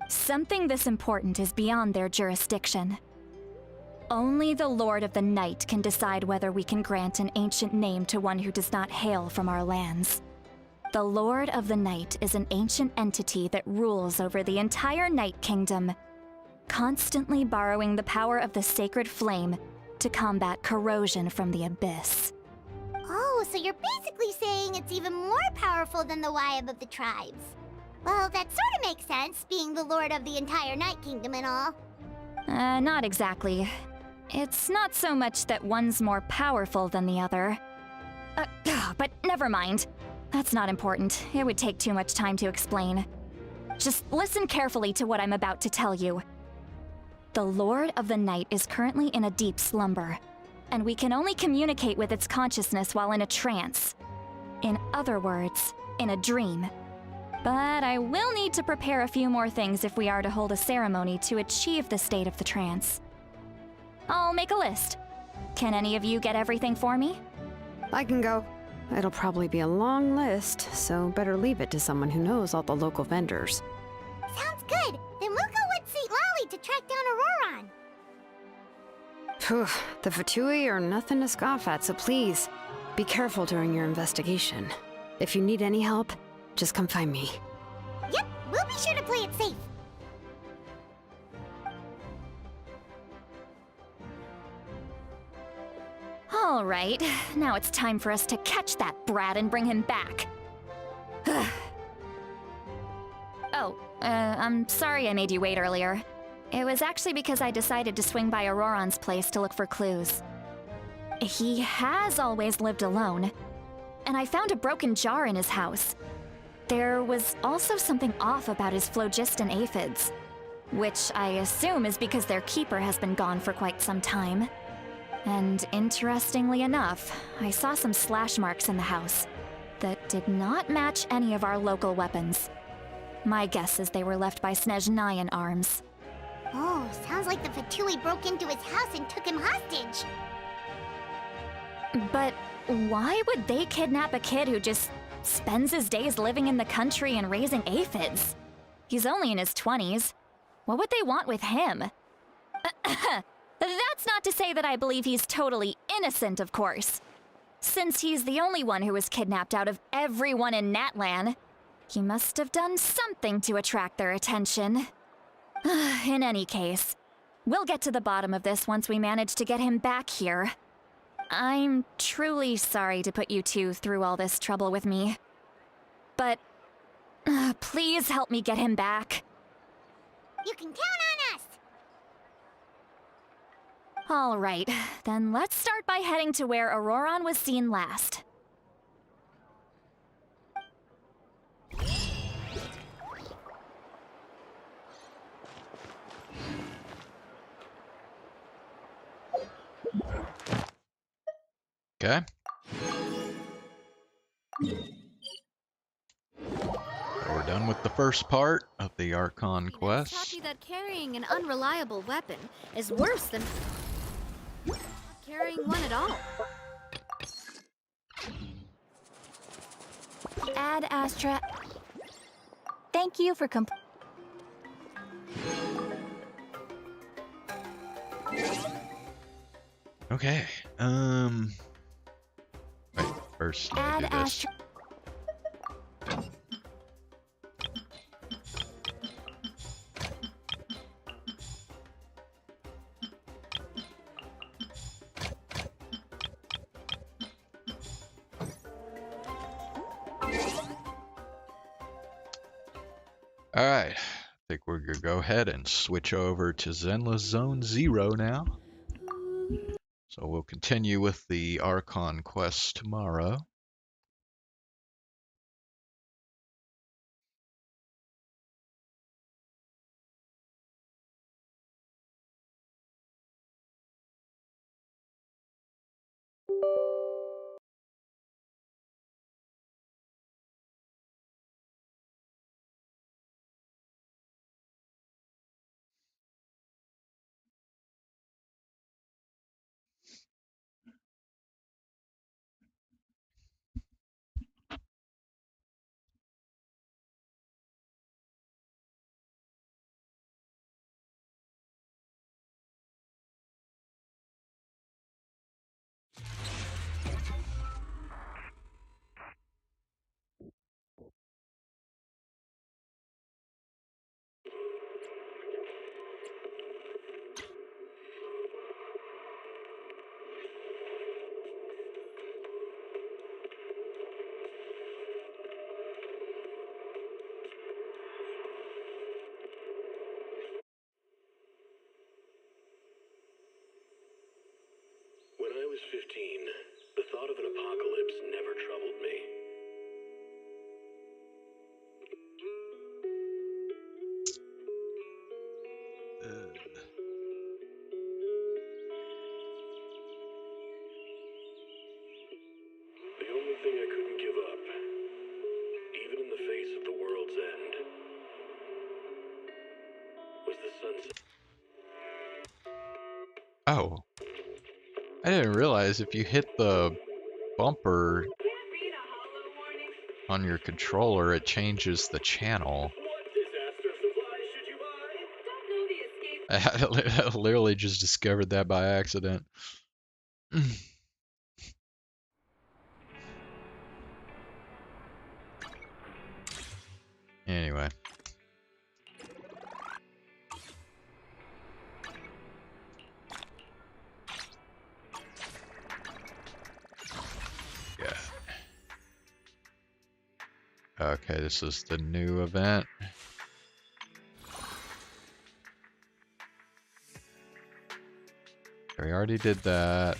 Something this important is beyond their jurisdiction. Only the Lord of the Night can decide whether we can grant an ancient name to one who does not hail from our lands. The Lord of the Night is an ancient entity that rules over the entire Night Kingdom, constantly borrowing the power of the sacred flame to combat corrosion from the abyss. Oh, so you're basically saying it's even more powerful than the Wyab of the tribes. Well, that sort of makes sense, being the Lord of the entire Night Kingdom and all. Not exactly. It's not so much that one's more powerful than the other. But never mind. That's not important. It would take too much time to explain. Just listen carefully to what I'm about to tell you. The Lord of the Night is currently in a deep slumber, and we can only communicate with its consciousness while in a trance. In other words, in a dream. But I will need to prepare a few more things if we are to hold a ceremony to achieve the state of the trance. I'll make a list. Can any of you get everything for me? I can go. It'll probably be a long list, so better leave it to someone who knows all the local vendors. Sounds good. Then we'll go with St. Lolly to track down Auroron. Phew, the Fatui are nothing to scoff at, so please, be careful during your investigation. If you need any help, just come find me. Yep, we'll be sure to play it safe. All right, now it's time for us to catch that brat and bring him back. I'm sorry I made you wait earlier. It was actually because I decided to swing by Auroron's place to look for clues. He has always lived alone, and I found a broken jar in his house. There was also something off about his phlogiston aphids, which I assume is because their keeper has been gone for quite some time. And interestingly enough, I saw some slash marks in the house that did not match any of our local weapons. My guess is they were left by Snezhnayan arms. Oh, sounds like the Fatui broke into his house and took him hostage. But why would they kidnap a kid who just spends his days living in the country and raising aphids? He's only in his 20s. What would they want with him? That's not to say that I believe he's totally innocent, of course. Since he's the only one who was kidnapped out of everyone in Natlan, he must have done something to attract their attention. In any case, we'll get to the bottom of this once we manage to get him back here. I'm truly sorry to put you two through all this trouble with me. But please help me get him back. You can count on us! All right, then let's start by heading to where Auroron was seen last. Okay. We're done with the first part of the Archon quest. Taught me that carrying an unreliable weapon is worse than carrying one at all. Ad Astra. Thank you for Okay. Wait, first let me do this. Alright, I think we're gonna go ahead and switch over to ZENLESS Zone 0 now. So we'll continue with the Archon quest tomorrow. When I was 15, the thought of an apocalypse never troubled me. The only thing I couldn't give up, even in the face of the world's end, was the sunset. Oh. I didn't realize if you hit the bumper on your controller, it changes the channel. I literally just discovered that by accident. Anyway. Yeah. Okay, this is the new event. We already did that.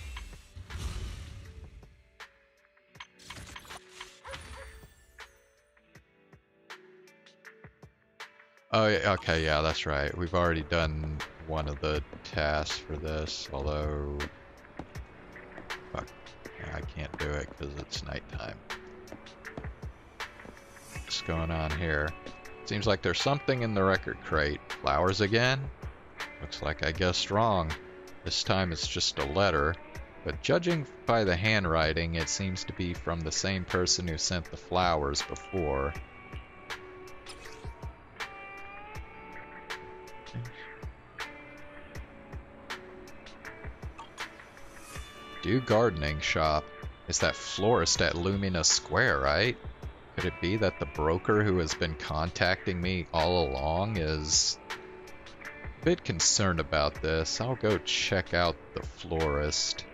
Oh, yeah, okay, yeah, that's right. We've already done one of the tasks for this, although... Fuck. Yeah, I can't do it because it's nighttime. What's going on here? Seems like there's something in the record crate. Flowers again? Looks like I guessed wrong. This time it's just a letter, but judging by the handwriting, it seems to be from the same person who sent the flowers before. Do gardening shop. It's that florist at Lumina Square, right? Could it be that the broker who has been contacting me all along is a bit concerned about this? I'll go check out the florist.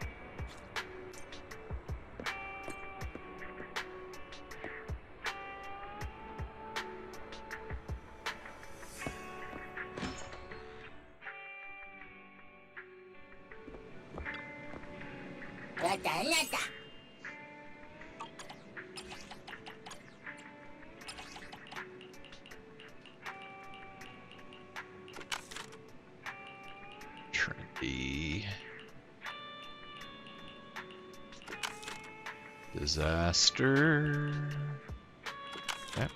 Trendy. Disaster. Yep.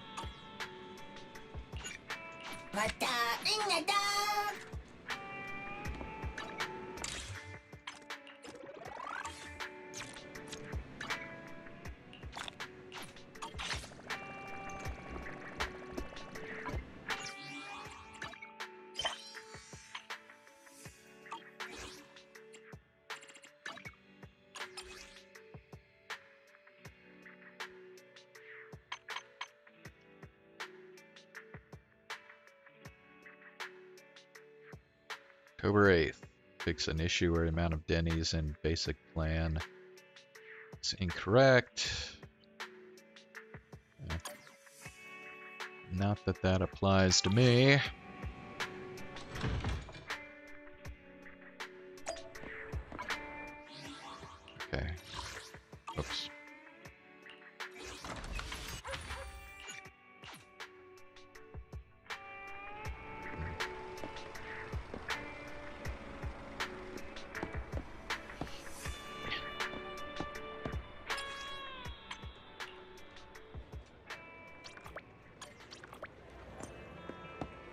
October 8th. Fix an issue where the amount of Denny's in basic plan. It's incorrect. Not that that applies to me. Okay. Oops.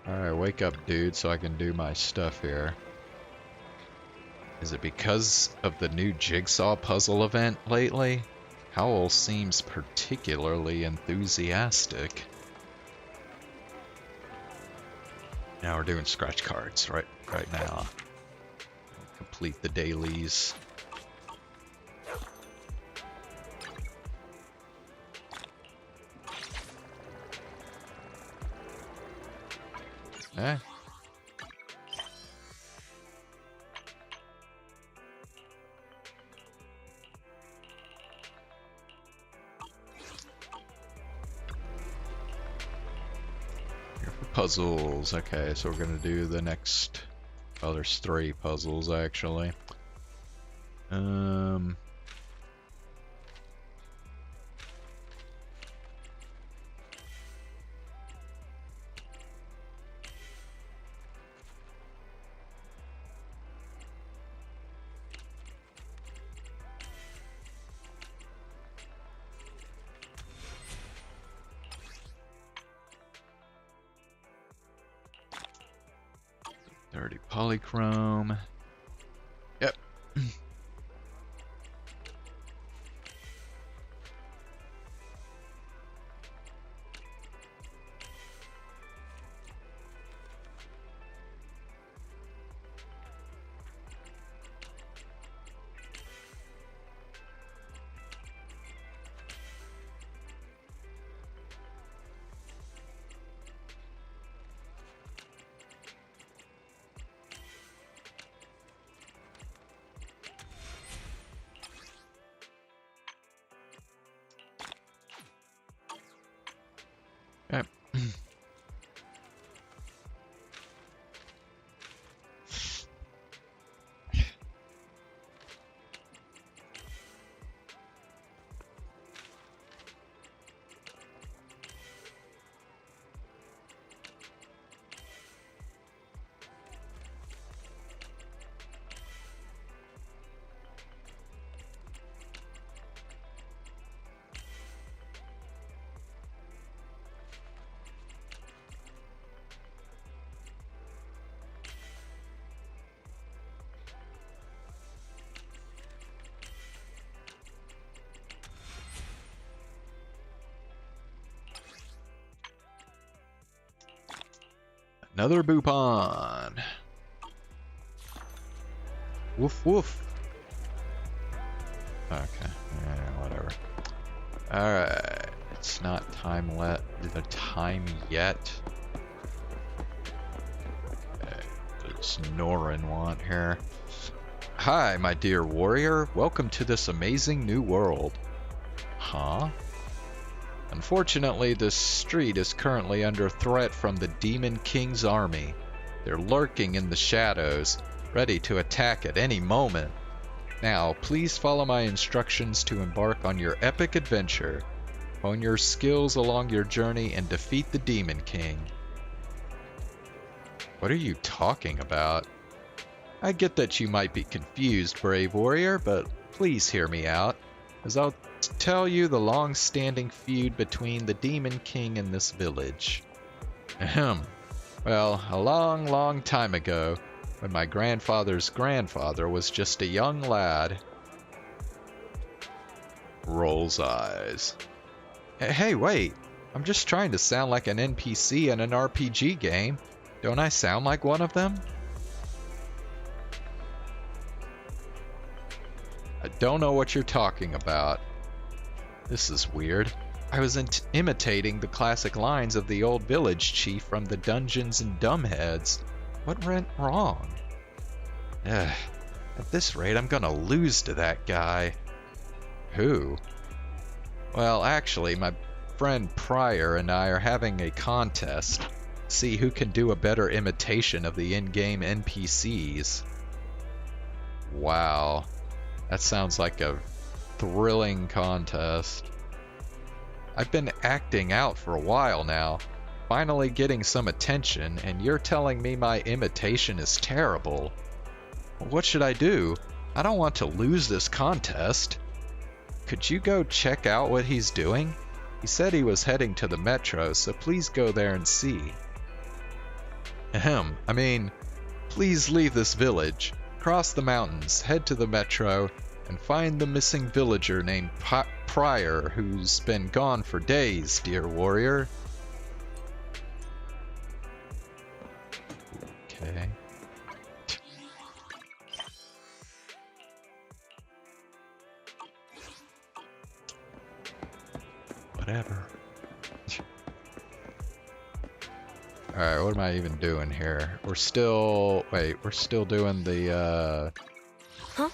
Alright, wake up, dude, so I can do my stuff here. Is it because of the new jigsaw puzzle event lately? Howell seems particularly enthusiastic. Now we're doing scratch cards right now. Complete the dailies. Eh? Here for puzzles. Okay, so we're gonna do the next. Oh, there's 3 puzzles actually. Dirty polychrome. Yep. Another Boopon. Woof woof. Okay, yeah, whatever. Alright, it's not the time yet. Okay, what does Norin want here? Hi, my dear warrior. Welcome to this amazing new world. Huh? Unfortunately, this street is currently under threat from the Demon King's army. They're lurking in the shadows, ready to attack at any moment. Now, please follow my instructions to embark on your epic adventure. Hone your skills along your journey and defeat the Demon King. What are you talking about? I get that you might be confused, brave warrior, but please hear me out, as I'll tell you the long-standing feud between the Demon King and this village. Ahem. Well, a long, long time ago, when my grandfather's grandfather was just a young lad. Rolls eyes. Hey, wait! I'm just trying to sound like an NPC in an RPG game. Don't I sound like one of them? I don't know what you're talking about. This is weird. I was imitating the classic lines of the old village chief from the Dungeons and Dumbheads. What went wrong? Ugh. At this rate, I'm gonna lose to that guy. Who? Well, actually, my friend Pryor and I are having a contest. See who can do a better imitation of the in-game NPCs. Wow. That sounds like a thrilling contest. I've been acting out for a while now, finally getting some attention, and you're telling me my imitation is terrible. What should I do? I don't want to lose this contest. Could you go check out what he's doing? He said he was heading to the metro, so please go there and see. Ahem, I mean, please leave this village, cross the mountains, head to the metro, and find the missing villager named Pryor, who's been gone for days, dear warrior. Okay. Whatever. Alright, what am I even doing here? We're still... Wait, we're still doing the, Huh?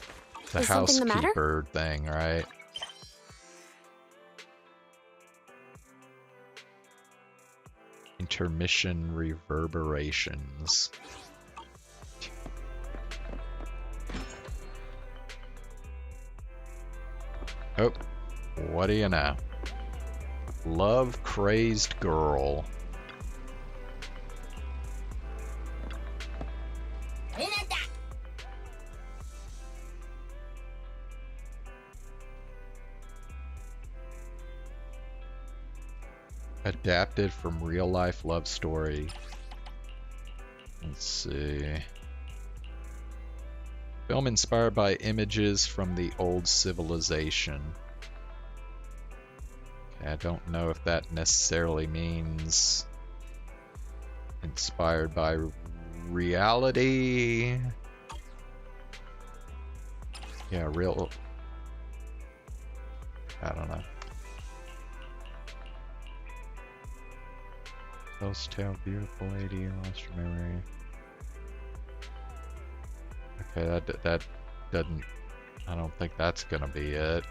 the Is something the matter? housekeeper thing, right? Intermission reverberations. Oh, what do you know? Love-crazed girl. Adapted from real-life love story. Let's see. Film inspired by images from the old civilization. Okay, I don't know if that necessarily means inspired by reality. Yeah, real... I don't know. Ghost tale, beautiful lady, lost your memory. Okay, that doesn't... I don't think that's gonna be it.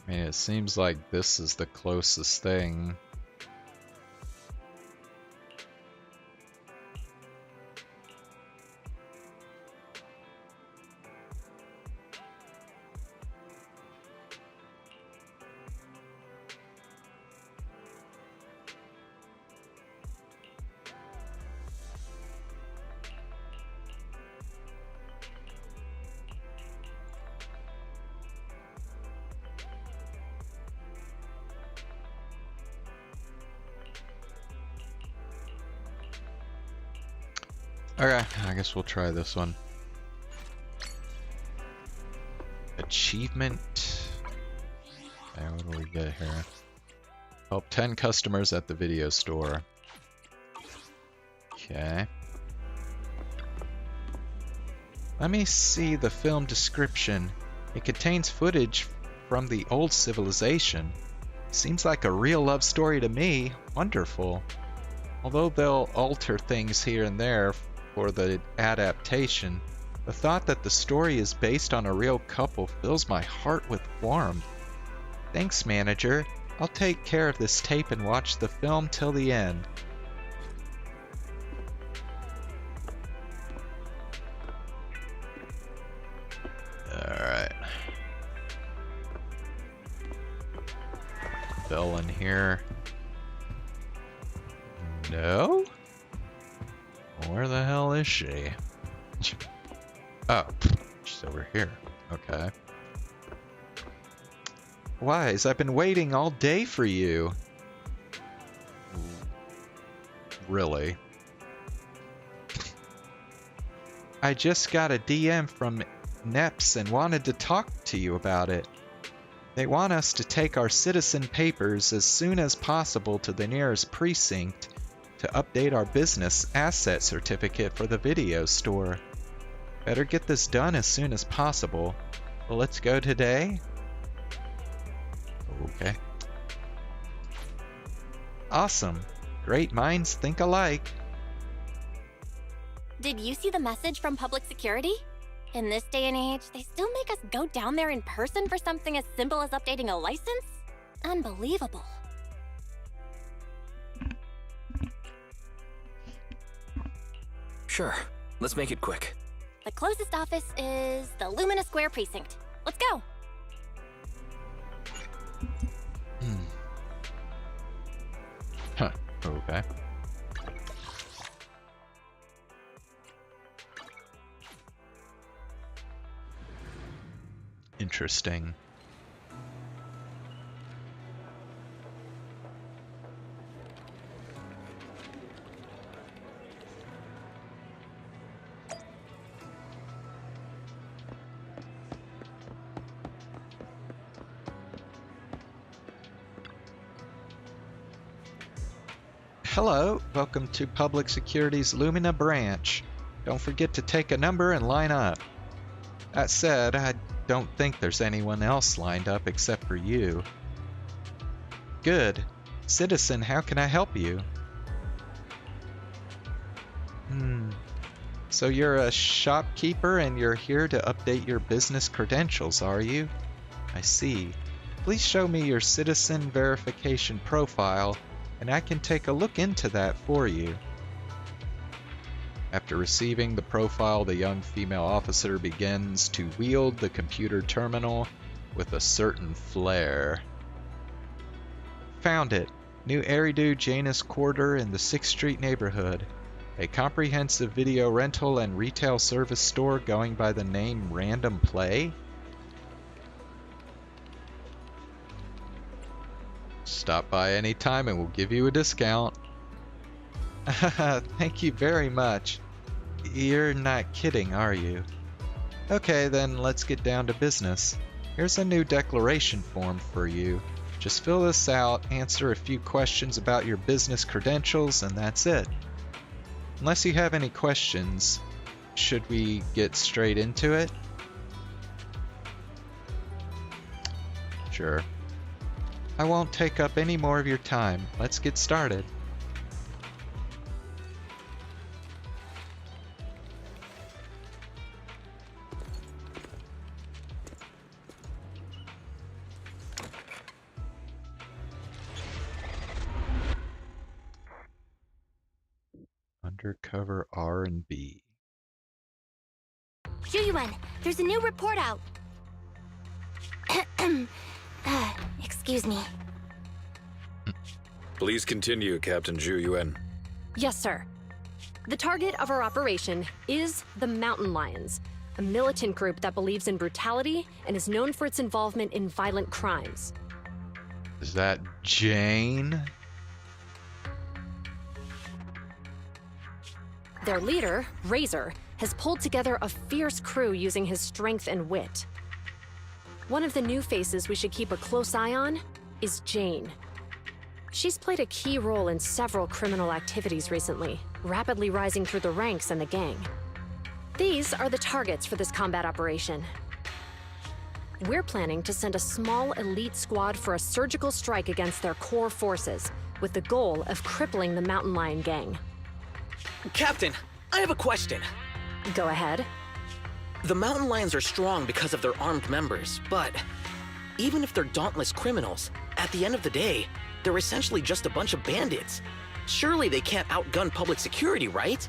I mean, it seems like this is the closest thing. Okay, I guess we'll try this one. Achievement. Okay, what do we get here? Help 10 customers at the video store. Okay. Let me see the film description. It contains footage from the old civilization. Seems like a real love story to me. Wonderful. Although they'll alter things here and there for the adaptation, the thought that the story is based on a real couple fills my heart with warmth. Thanks, manager. I'll take care of this tape and watch the film till the end. Alright. Bell in here. No? Where the hell is she? Oh, she's over here. Okay. Wise, I've been waiting all day for you. Really? I just got a DM from NEPS and wanted to talk to you about it. They want us to take our citizen papers as soon as possible to the nearest precinct to update our business asset certificate for the video store. Better get this done as soon as possible. Well, let's go today? Okay. Awesome. Great minds think alike. Did you see the message from public security? In this day and age, they still make us go down there in person for something as simple as updating a license? Unbelievable. Sure. Let's make it quick. The closest office is the Lumina Square precinct. Let's go. Huh. Okay. Interesting. Hello, welcome to Public Security's Lumina branch. Don't forget to take a number and line up. That said, I don't think there's anyone else lined up except for you. Good. Citizen, how can I help you? So you're a shopkeeper and you're here to update your business credentials, are you? I see. Please show me your citizen verification profile, and I can take a look into that for you. After receiving the profile, the young female officer begins to wield the computer terminal with a certain flair. Found it. New Eridu Janus Quarter in the 6th Street neighborhood. A comprehensive video rental and retail service store going by the name Random Play? Stop by any time and we'll give you a discount. Thank you very much. You're not kidding, are you? Okay, then let's get down to business. Here's a new declaration form for you. Just fill this out, answer a few questions about your business credentials, and that's it. Unless you have any questions, should we get straight into it? Sure. I won't take up any more of your time. Let's get started. Undercover R&B. Yuyuan, there's a new report out. Excuse me. Please continue, Captain Zhu Yuan. Yes, sir. The target of our operation is the Mountain Lions, a militant group that believes in brutality and is known for its involvement in violent crimes. Is that Jane? Their leader, Razor, has pulled together a fierce crew using his strength and wit. One of the new faces we should keep a close eye on is Jane. She's played a key role in several criminal activities recently, rapidly rising through the ranks in the gang. These are the targets for this combat operation. We're planning to send a small elite squad for a surgical strike against their core forces, with the goal of crippling the Mountain Lion gang. Captain, I have a question. Go ahead. The Mountain Lions are strong because of their armed members, but even if they're dauntless criminals, at the end of the day, they're essentially just a bunch of bandits. Surely they can't outgun public security, right?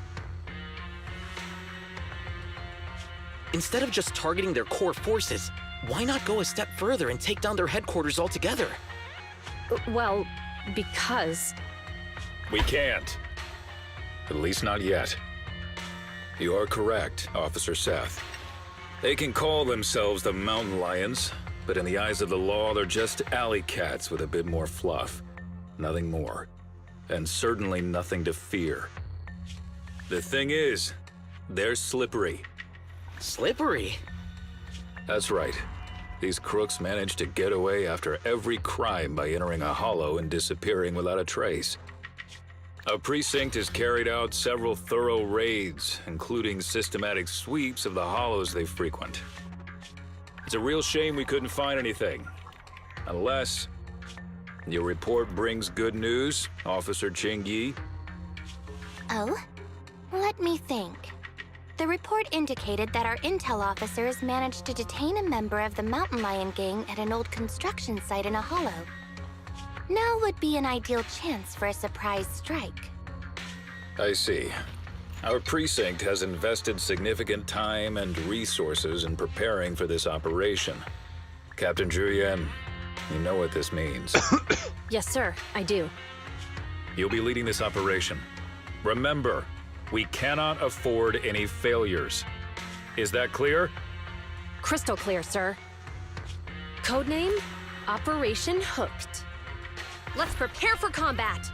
Instead of just targeting their core forces, why not go a step further and take down their headquarters altogether? Well, because... We can't. At least not yet. You are correct, Officer Seth. They can call themselves the Mountain Lions, but in the eyes of the law, they're just alley cats with a bit more fluff. Nothing more. And certainly nothing to fear. The thing is, they're slippery. Slippery? That's right. These crooks manage to get away after every crime by entering a hollow and disappearing without a trace. Our precinct has carried out several thorough raids, including systematic sweeps of the hollows they frequent. It's a real shame we couldn't find anything. Unless your report brings good news, Officer Ching-Yi. Oh? Let me think. The report indicated that our intel officers managed to detain a member of the Mountain Lion gang at an old construction site in a hollow. Now would be an ideal chance for a surprise strike. I see. Our precinct has invested significant time and resources in preparing for this operation. Captain Julian, you know what this means. Yes, sir, I do. You'll be leading this operation. Remember, we cannot afford any failures. Is that clear? Crystal clear, sir. Codename, Operation Hooked. Let's prepare for combat!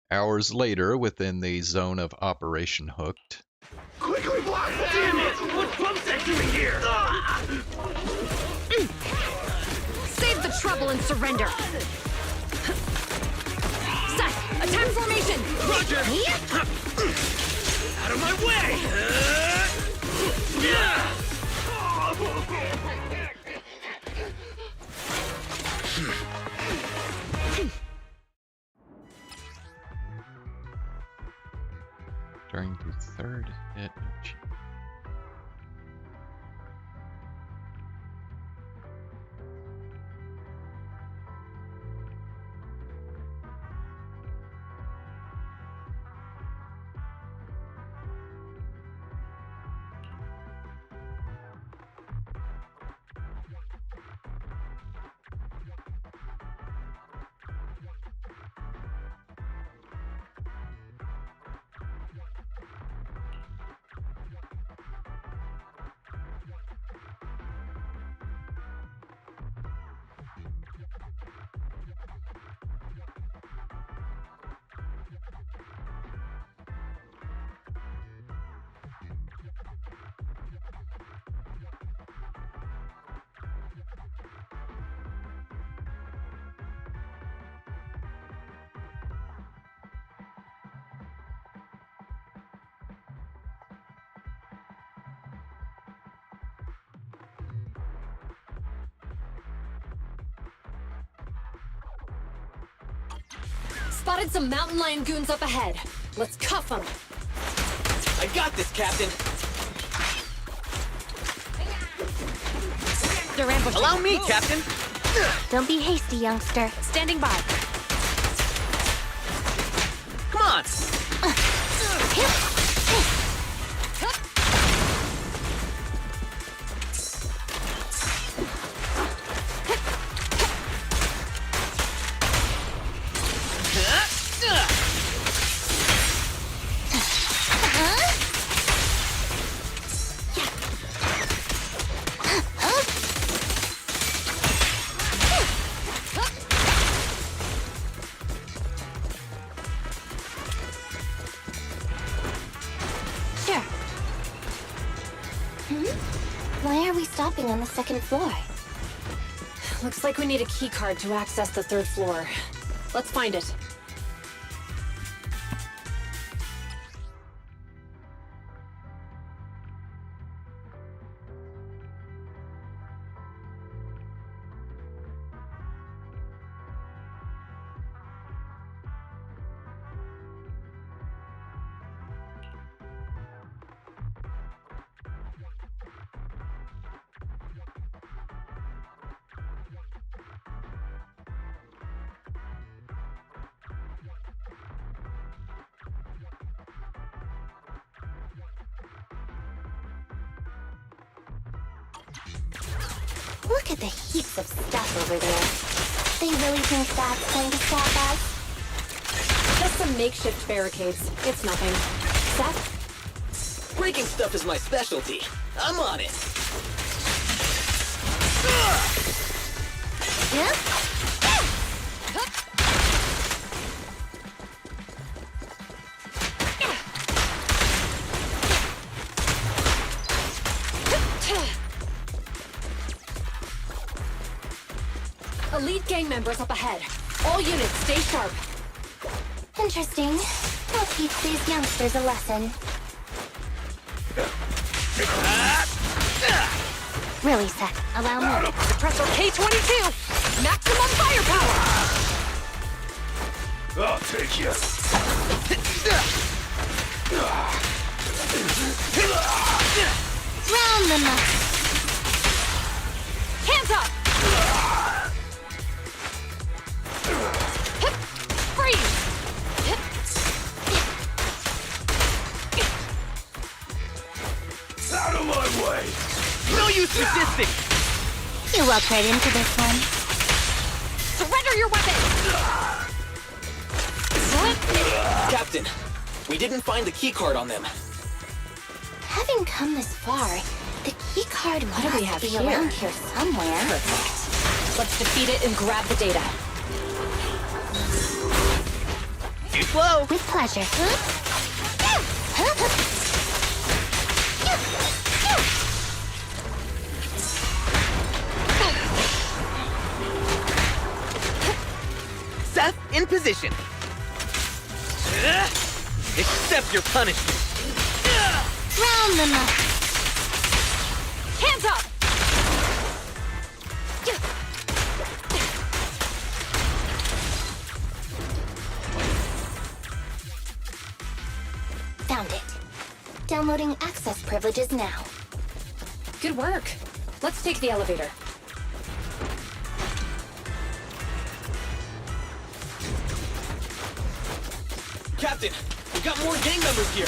Hours later, within the zone of Operation Hooked. Quickly block that! Damn it! What's Bumstead doing here? Save the trouble and surrender! Set! Attack formation! Roger! Out of my way! During the third hit of Spotted some Mountain Lion goons up ahead. Let's cuff them. I got this, Captain. They're ambushing. Allow me, Captain. Don't be hasty, youngster. Standing by. Come on. Why are we stopping on the second floor? Looks like we need a keycard to access the third floor. Let's find it. Look at the heaps of stuff over there. They really think that's going to stop us? Just some makeshift barricades. It's nothing. Seth? Breaking stuff is my specialty. I'm on it. Elite gang members up ahead. All units, stay sharp. Interesting. I'll teach these youngsters a lesson. Really, Seth, allow me. Suppressor K-22! Maximum firepower! I'll take you. Round them up. Hands up! Freeze! Out of my way! No use resisting! You walked right into this one. Surrender your weapon! Captain, we didn't find the keycard on them. Having come this far, the keycard What do we have must be here? around here somewhere. Perfect. Let's defeat it and grab the data. Too slow! With pleasure. Seth, in position. Accept your punishment. Round them up. Hands up! Found it. Downloading access privileges now. Good work. Let's take the elevator. Captain, we got more gang members here.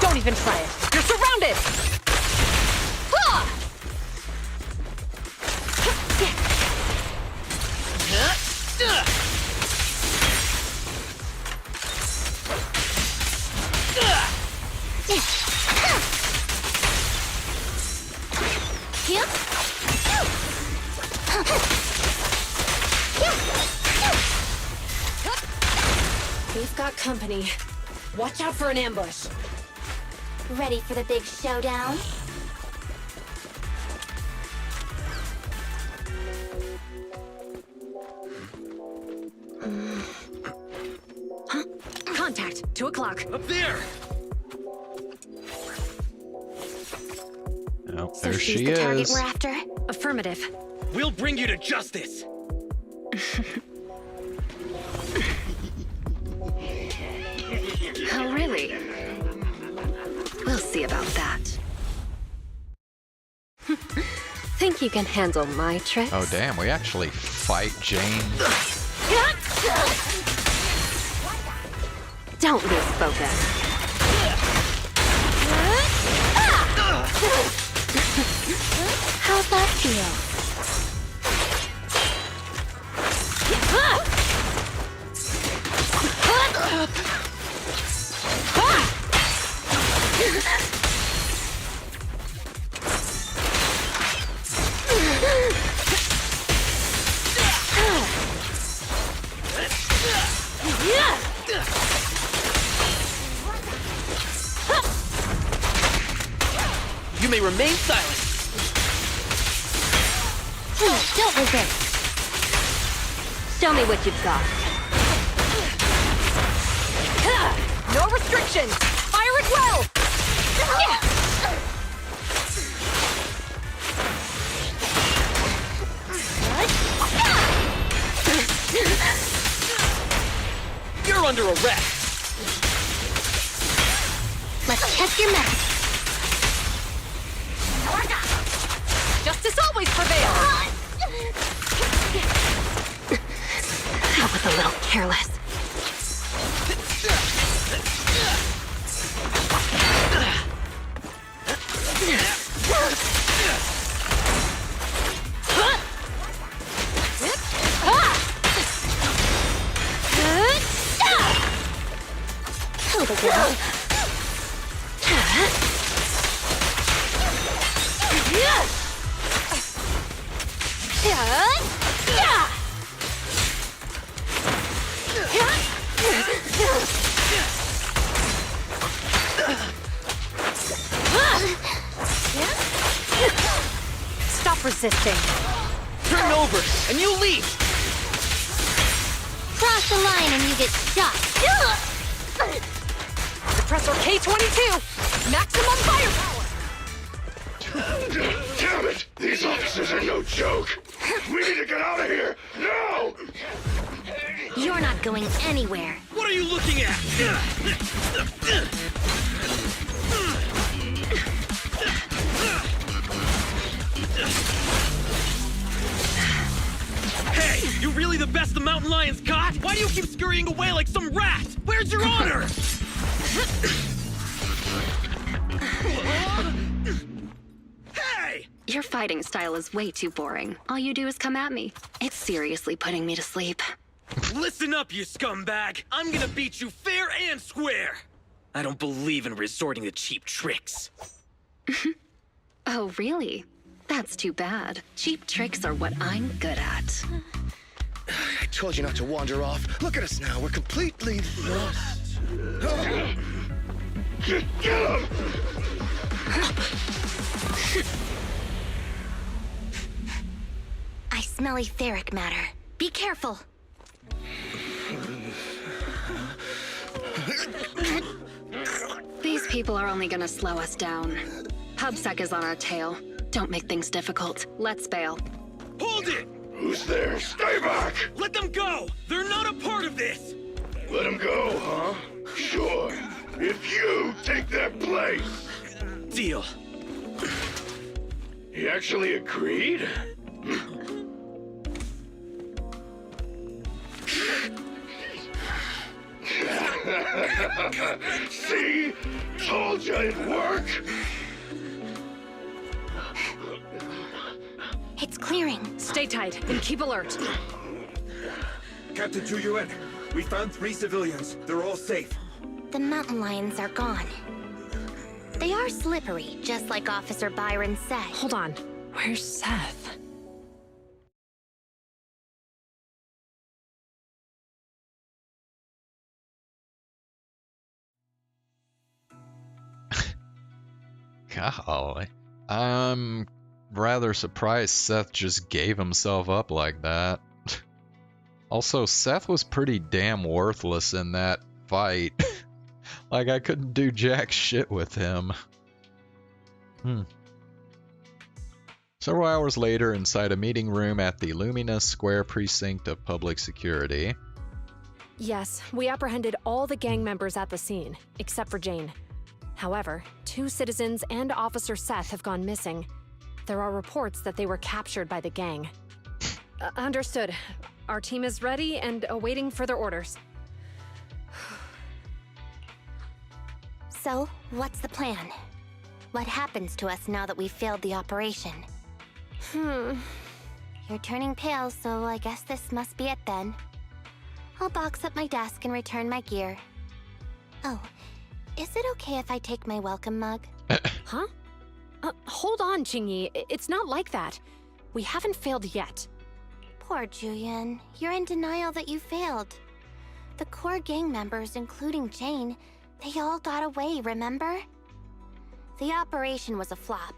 Don't even try it. You're surrounded! We've got company. Watch out for an ambush. Ready for the big showdown? Contact, 2 o'clock. Up there! Oh, So there she's she the target is. we're after? Affirmative. We'll bring you to justice! Oh, really? We'll see about that. Think you can handle my tricks? Oh damn, we actually fight Jane. Don't lose focus. How's that feel? You may remain silent. Please, don't resist. Show me what you've got. No restrictions! Fire it well! You're under arrest. Let's test your mettle. Justice always prevails! That was a little careless. Kill the girl. Stop resisting. Turn over, and you leave. Cross the line and you get shot. Suppressor K-22! Maximum firepower! Damn it! These officers are no joke! We need to get out of here! Now! You're not going anywhere. What are you looking at? Hey, you really the best the mountain lion's got? Why do you keep scurrying away like some rat? Where's your honor? Hey! Your fighting style is way too boring. All you do is come at me. It's seriously putting me to sleep. Listen up, you scumbag! I'm gonna beat you fair and square! I don't believe in resorting to cheap tricks. Oh, really? That's too bad. Cheap tricks are what I'm good at. I told you not to wander off. Look at us now. We're completely lost. Get him! I smell etheric matter. Be careful. These people are only gonna slow us down. PubSec is on our tail. Don't make things difficult. Let's bail. Hold it! Who's there? Stay back! Let them go! They're not a part of this! Let him go, huh? Sure. If you take their place. Deal. He actually agreed? See? Told you it'd work! It's clearing. Stay tight and keep alert. Captain Chuyuan, we found 3 civilians. They're all safe. The mountain lions are gone. They are slippery, just like Officer Byron said. Hold on. Where's Seth? Golly. I'm rather surprised Seth just gave himself up like that. Also, Seth was pretty damn worthless in that fight. Like, I couldn't do jack shit with him. Several hours later, inside a meeting room at the Luminous Square Precinct of Public Security. Yes, we apprehended all the gang members at the scene, except for Jane. However, 2 citizens and Officer Seth have gone missing. There are reports that they were captured by the gang. Understood. Our team is ready and awaiting further orders. So, what's the plan? What happens to us now that we've failed the operation? You're turning pale, so I guess this must be it then. I'll box up my desk and return my gear. Oh, is it okay if I take my welcome mug? Huh? Hold on, Jingyi. It's not like that. We haven't failed yet. Poor Julian. You're in denial that you failed. The core gang members, including Jane, they all got away, remember? The operation was a flop.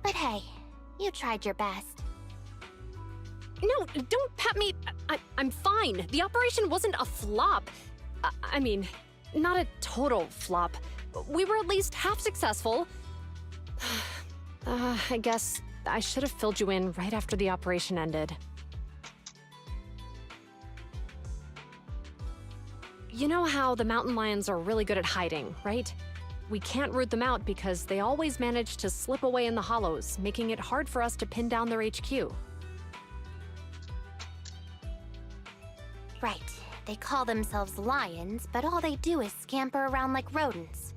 But hey, you tried your best. No, don't pat me. I'm fine. The operation wasn't a flop. I mean, not a total flop. We were at least half successful. I guess I should have filled you in right after the operation ended. You know how the mountain lions are really good at hiding, right? We can't root them out because they always manage to slip away in the hollows, making it hard for us to pin down their HQ. Right. They call themselves lions, but all they do is scamper around like rodents.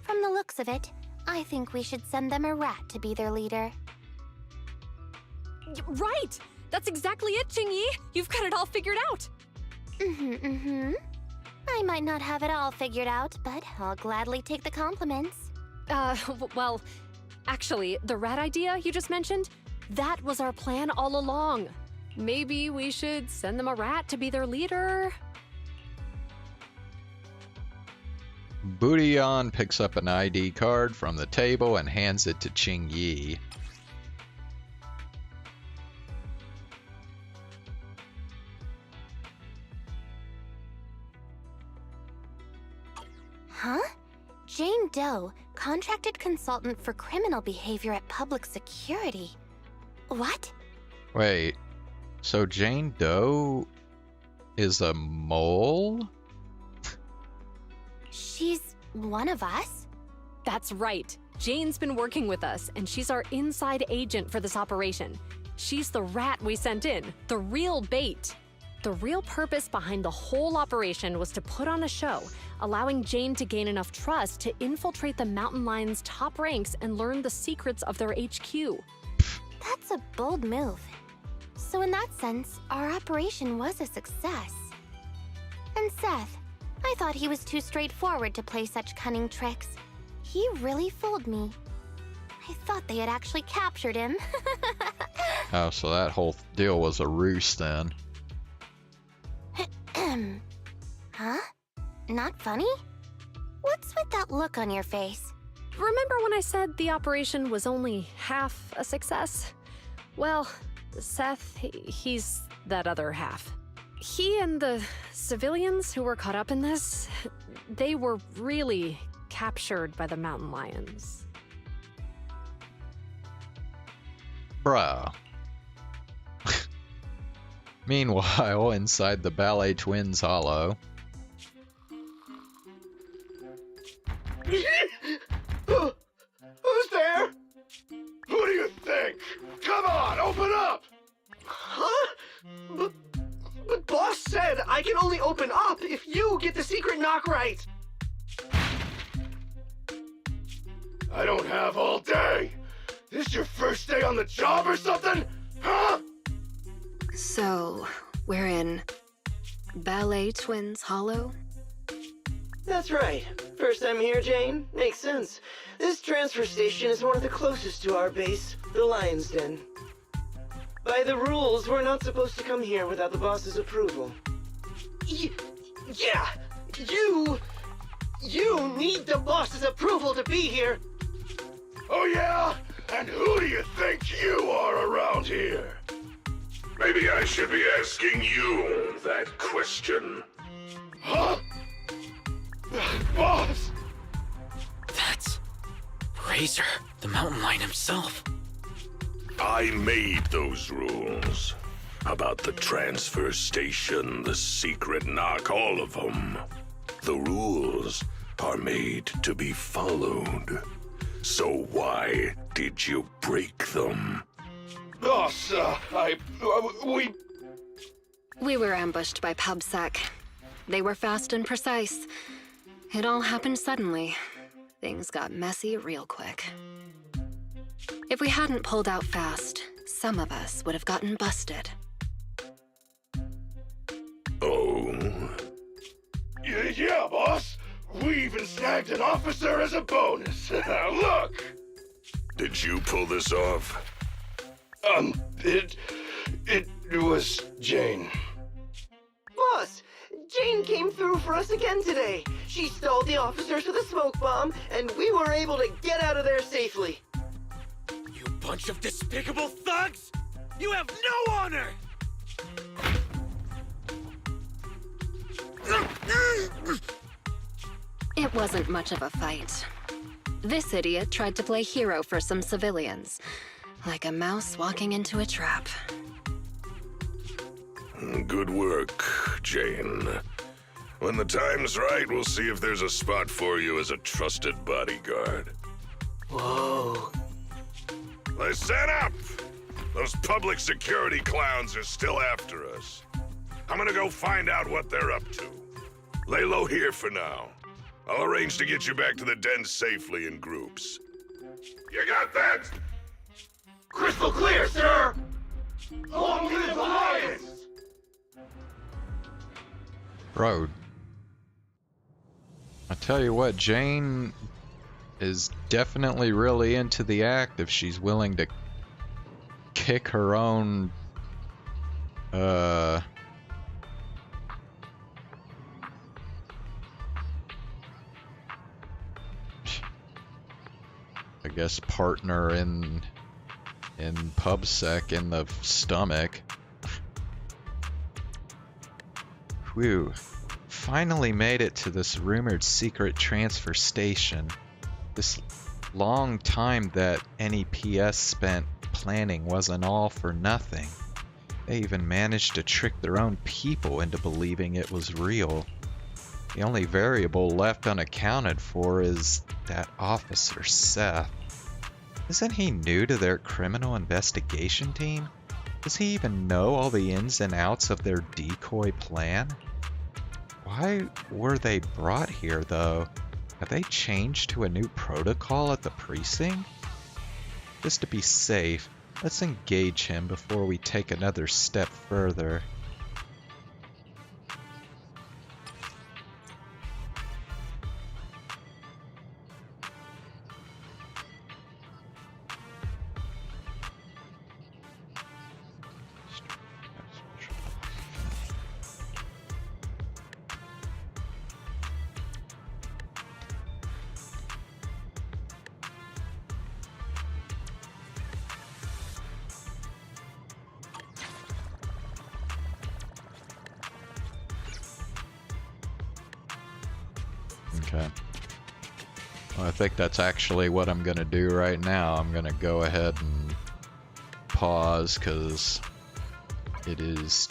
From the looks of it, I think we should send them a rat to be their leader. Right! That's exactly it, Jingyi! You've got it all figured out! I might not have it all figured out, but I'll gladly take the compliments. Well, actually, the rat idea you just mentioned, that was our plan all along. Maybe we should send them a rat to be their leader? Bootian picks up an ID card from the table and hands it to Ching Yi. Huh? Jane Doe, contracted consultant for criminal behavior at public security. What? Wait, so Jane Doe is a mole? She's one of us? That's right. Jane's been working with us, and she's our inside agent for this operation. She's the rat we sent in, the real bait. The real purpose behind the whole operation was to put on a show, allowing Jane to gain enough trust to infiltrate the mountain lions' top ranks and learn the secrets of their HQ. That's a bold move. So in that sense, our operation was a success. And Seth, I thought he was too straightforward to play such cunning tricks. He really fooled me. I thought they had actually captured him. Oh, so that whole deal was a ruse then. Huh? Not funny? What's with that look on your face? Remember when I said the operation was only half a success? Well, Seth, he's that other half. He and the civilians who were caught up in this, they were really captured by the mountain lions. Bruh. Meanwhile, inside the Ballet Twins hollow. Who's there? Who do you think? Come on, open up! Huh? But boss said I can only open up if you get the secret knock right. I don't have all day. This your first day on the job or something? Huh? So, we're in Ballet Twins Hollow? That's right. First time here, Jane. Makes sense. This transfer station is one of the closest to our base, the Lion's Den. By the rules, we're not supposed to come here without the boss's approval. Yeah! You need the boss's approval to be here! Oh yeah? And who do you think you are around here? Maybe I should be asking you that question. Huh? Boss! That's Razor, the mountain lion himself. I made those rules. About the transfer station, the secret knock, all of them. The rules are made to be followed. So why did you break them? Boss, We were ambushed by PubSec. They were fast and precise. It all happened suddenly. Things got messy real quick. If we hadn't pulled out fast, some of us would have gotten busted. Oh? Yeah, boss. We even snagged an officer as a bonus. Look! Did you pull this off? It was Jane. Boss, Jane came through for us again today. She stalled the officers with a smoke bomb, and we were able to get out of there safely. You bunch of despicable thugs! You have no honor! It wasn't much of a fight. This idiot tried to play hero for some civilians, like a mouse walking into a trap. Good work, Jane. When the time's right, we'll see if there's a spot for you as a trusted bodyguard. Whoa. Listen up! Those public security clowns are still after us. I'm gonna go find out what they're up to. Lay low here for now. I'll arrange to get you back to the den safely in groups. You got that? Crystal clear, sir! Long live Alliance! Bro, I tell you what, Jane is definitely really into the act if she's willing to kick her own, I guess partner in PubSec in the stomach. Whew. Finally made it to this rumored secret transfer station. This long time that NEPS spent planning wasn't all for nothing. They even managed to trick their own people into believing it was real. The only variable left unaccounted for is that officer Seth. Isn't he new to their criminal investigation team? Does he even know all the ins and outs of their decoy plan? Why were they brought here, though? Have they changed to a new protocol at the precinct? Just to be safe, let's engage him before we take another step further. Okay. Well, I think that's actually what I'm gonna do right now. I'm gonna go ahead and pause because it is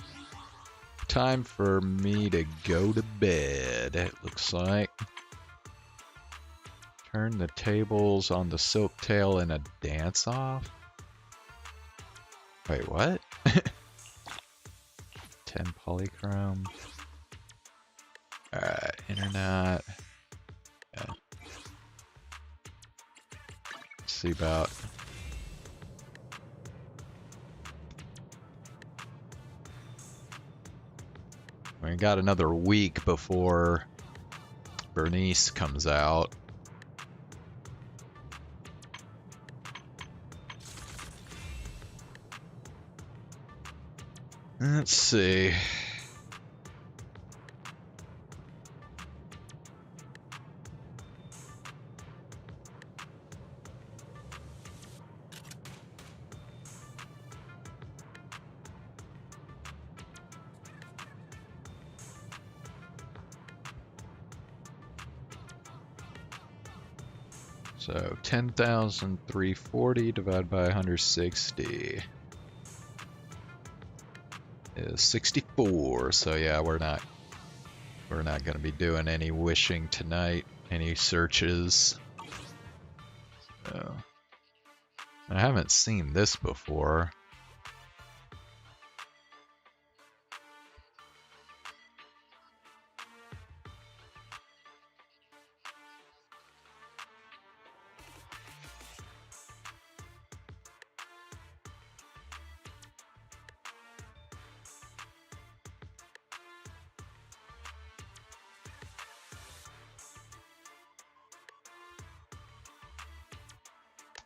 time for me to go to bed, it looks like. Turn the tables on the Silktail in a dance-off? Wait, what? 10 polychrome. Alright, internet. Yeah. Let's see about... We got another week before Bernice comes out. Let's see. So 10,340 divided by 160 is 64. So yeah, we're not going to be doing any wishing tonight, any searches. So I haven't seen this before.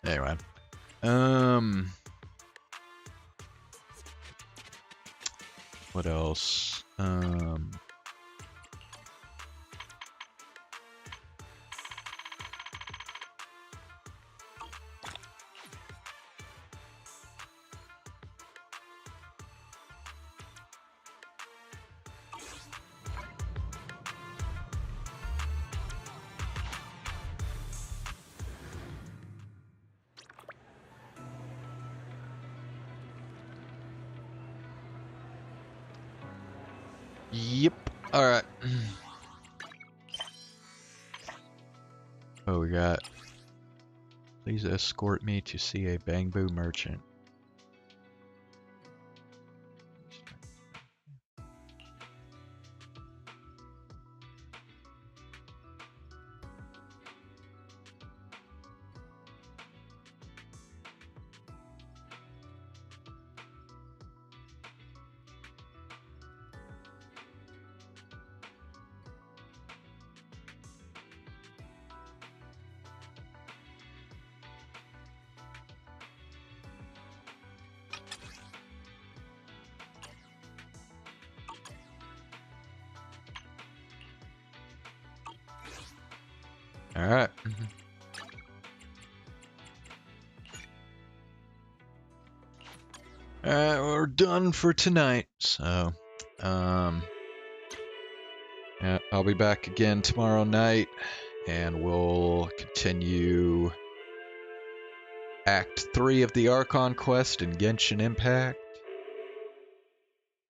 Anyway, what else? Yep. Alright. Oh, we got. Please escort me to see a bamboo merchant. Alright. Alright, we're done for tonight. So, yeah, I'll be back again tomorrow night, and we'll continue Act 3 of the Archon quest in Genshin Impact.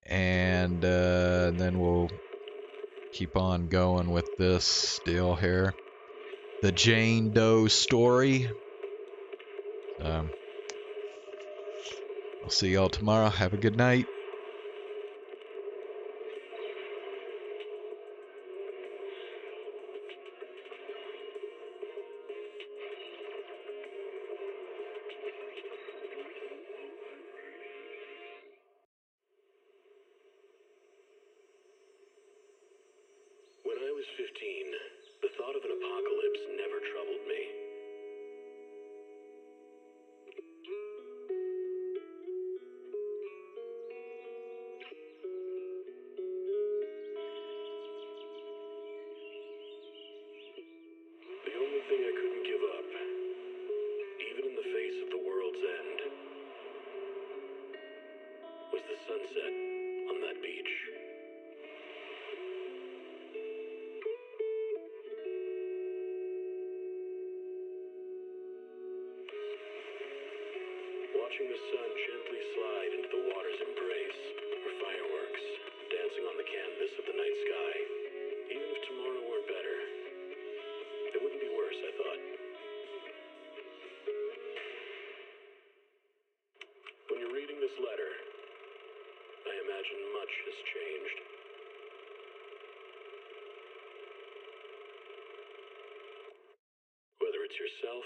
And then we'll keep on going with this deal here. The Jane Doe story. I'll see y'all tomorrow. Have a good night. When I was 15, the thought of an apocalypse never troubled me. The only thing I couldn't give up, even in the face of the world's end, was the sunset on that beach. Watching the sun gently slide into the water's embrace, or fireworks dancing on the canvas of the night sky. Even if tomorrow weren't better, it wouldn't be worse, I thought. When you're reading this letter, I imagine much has changed. Whether it's yourself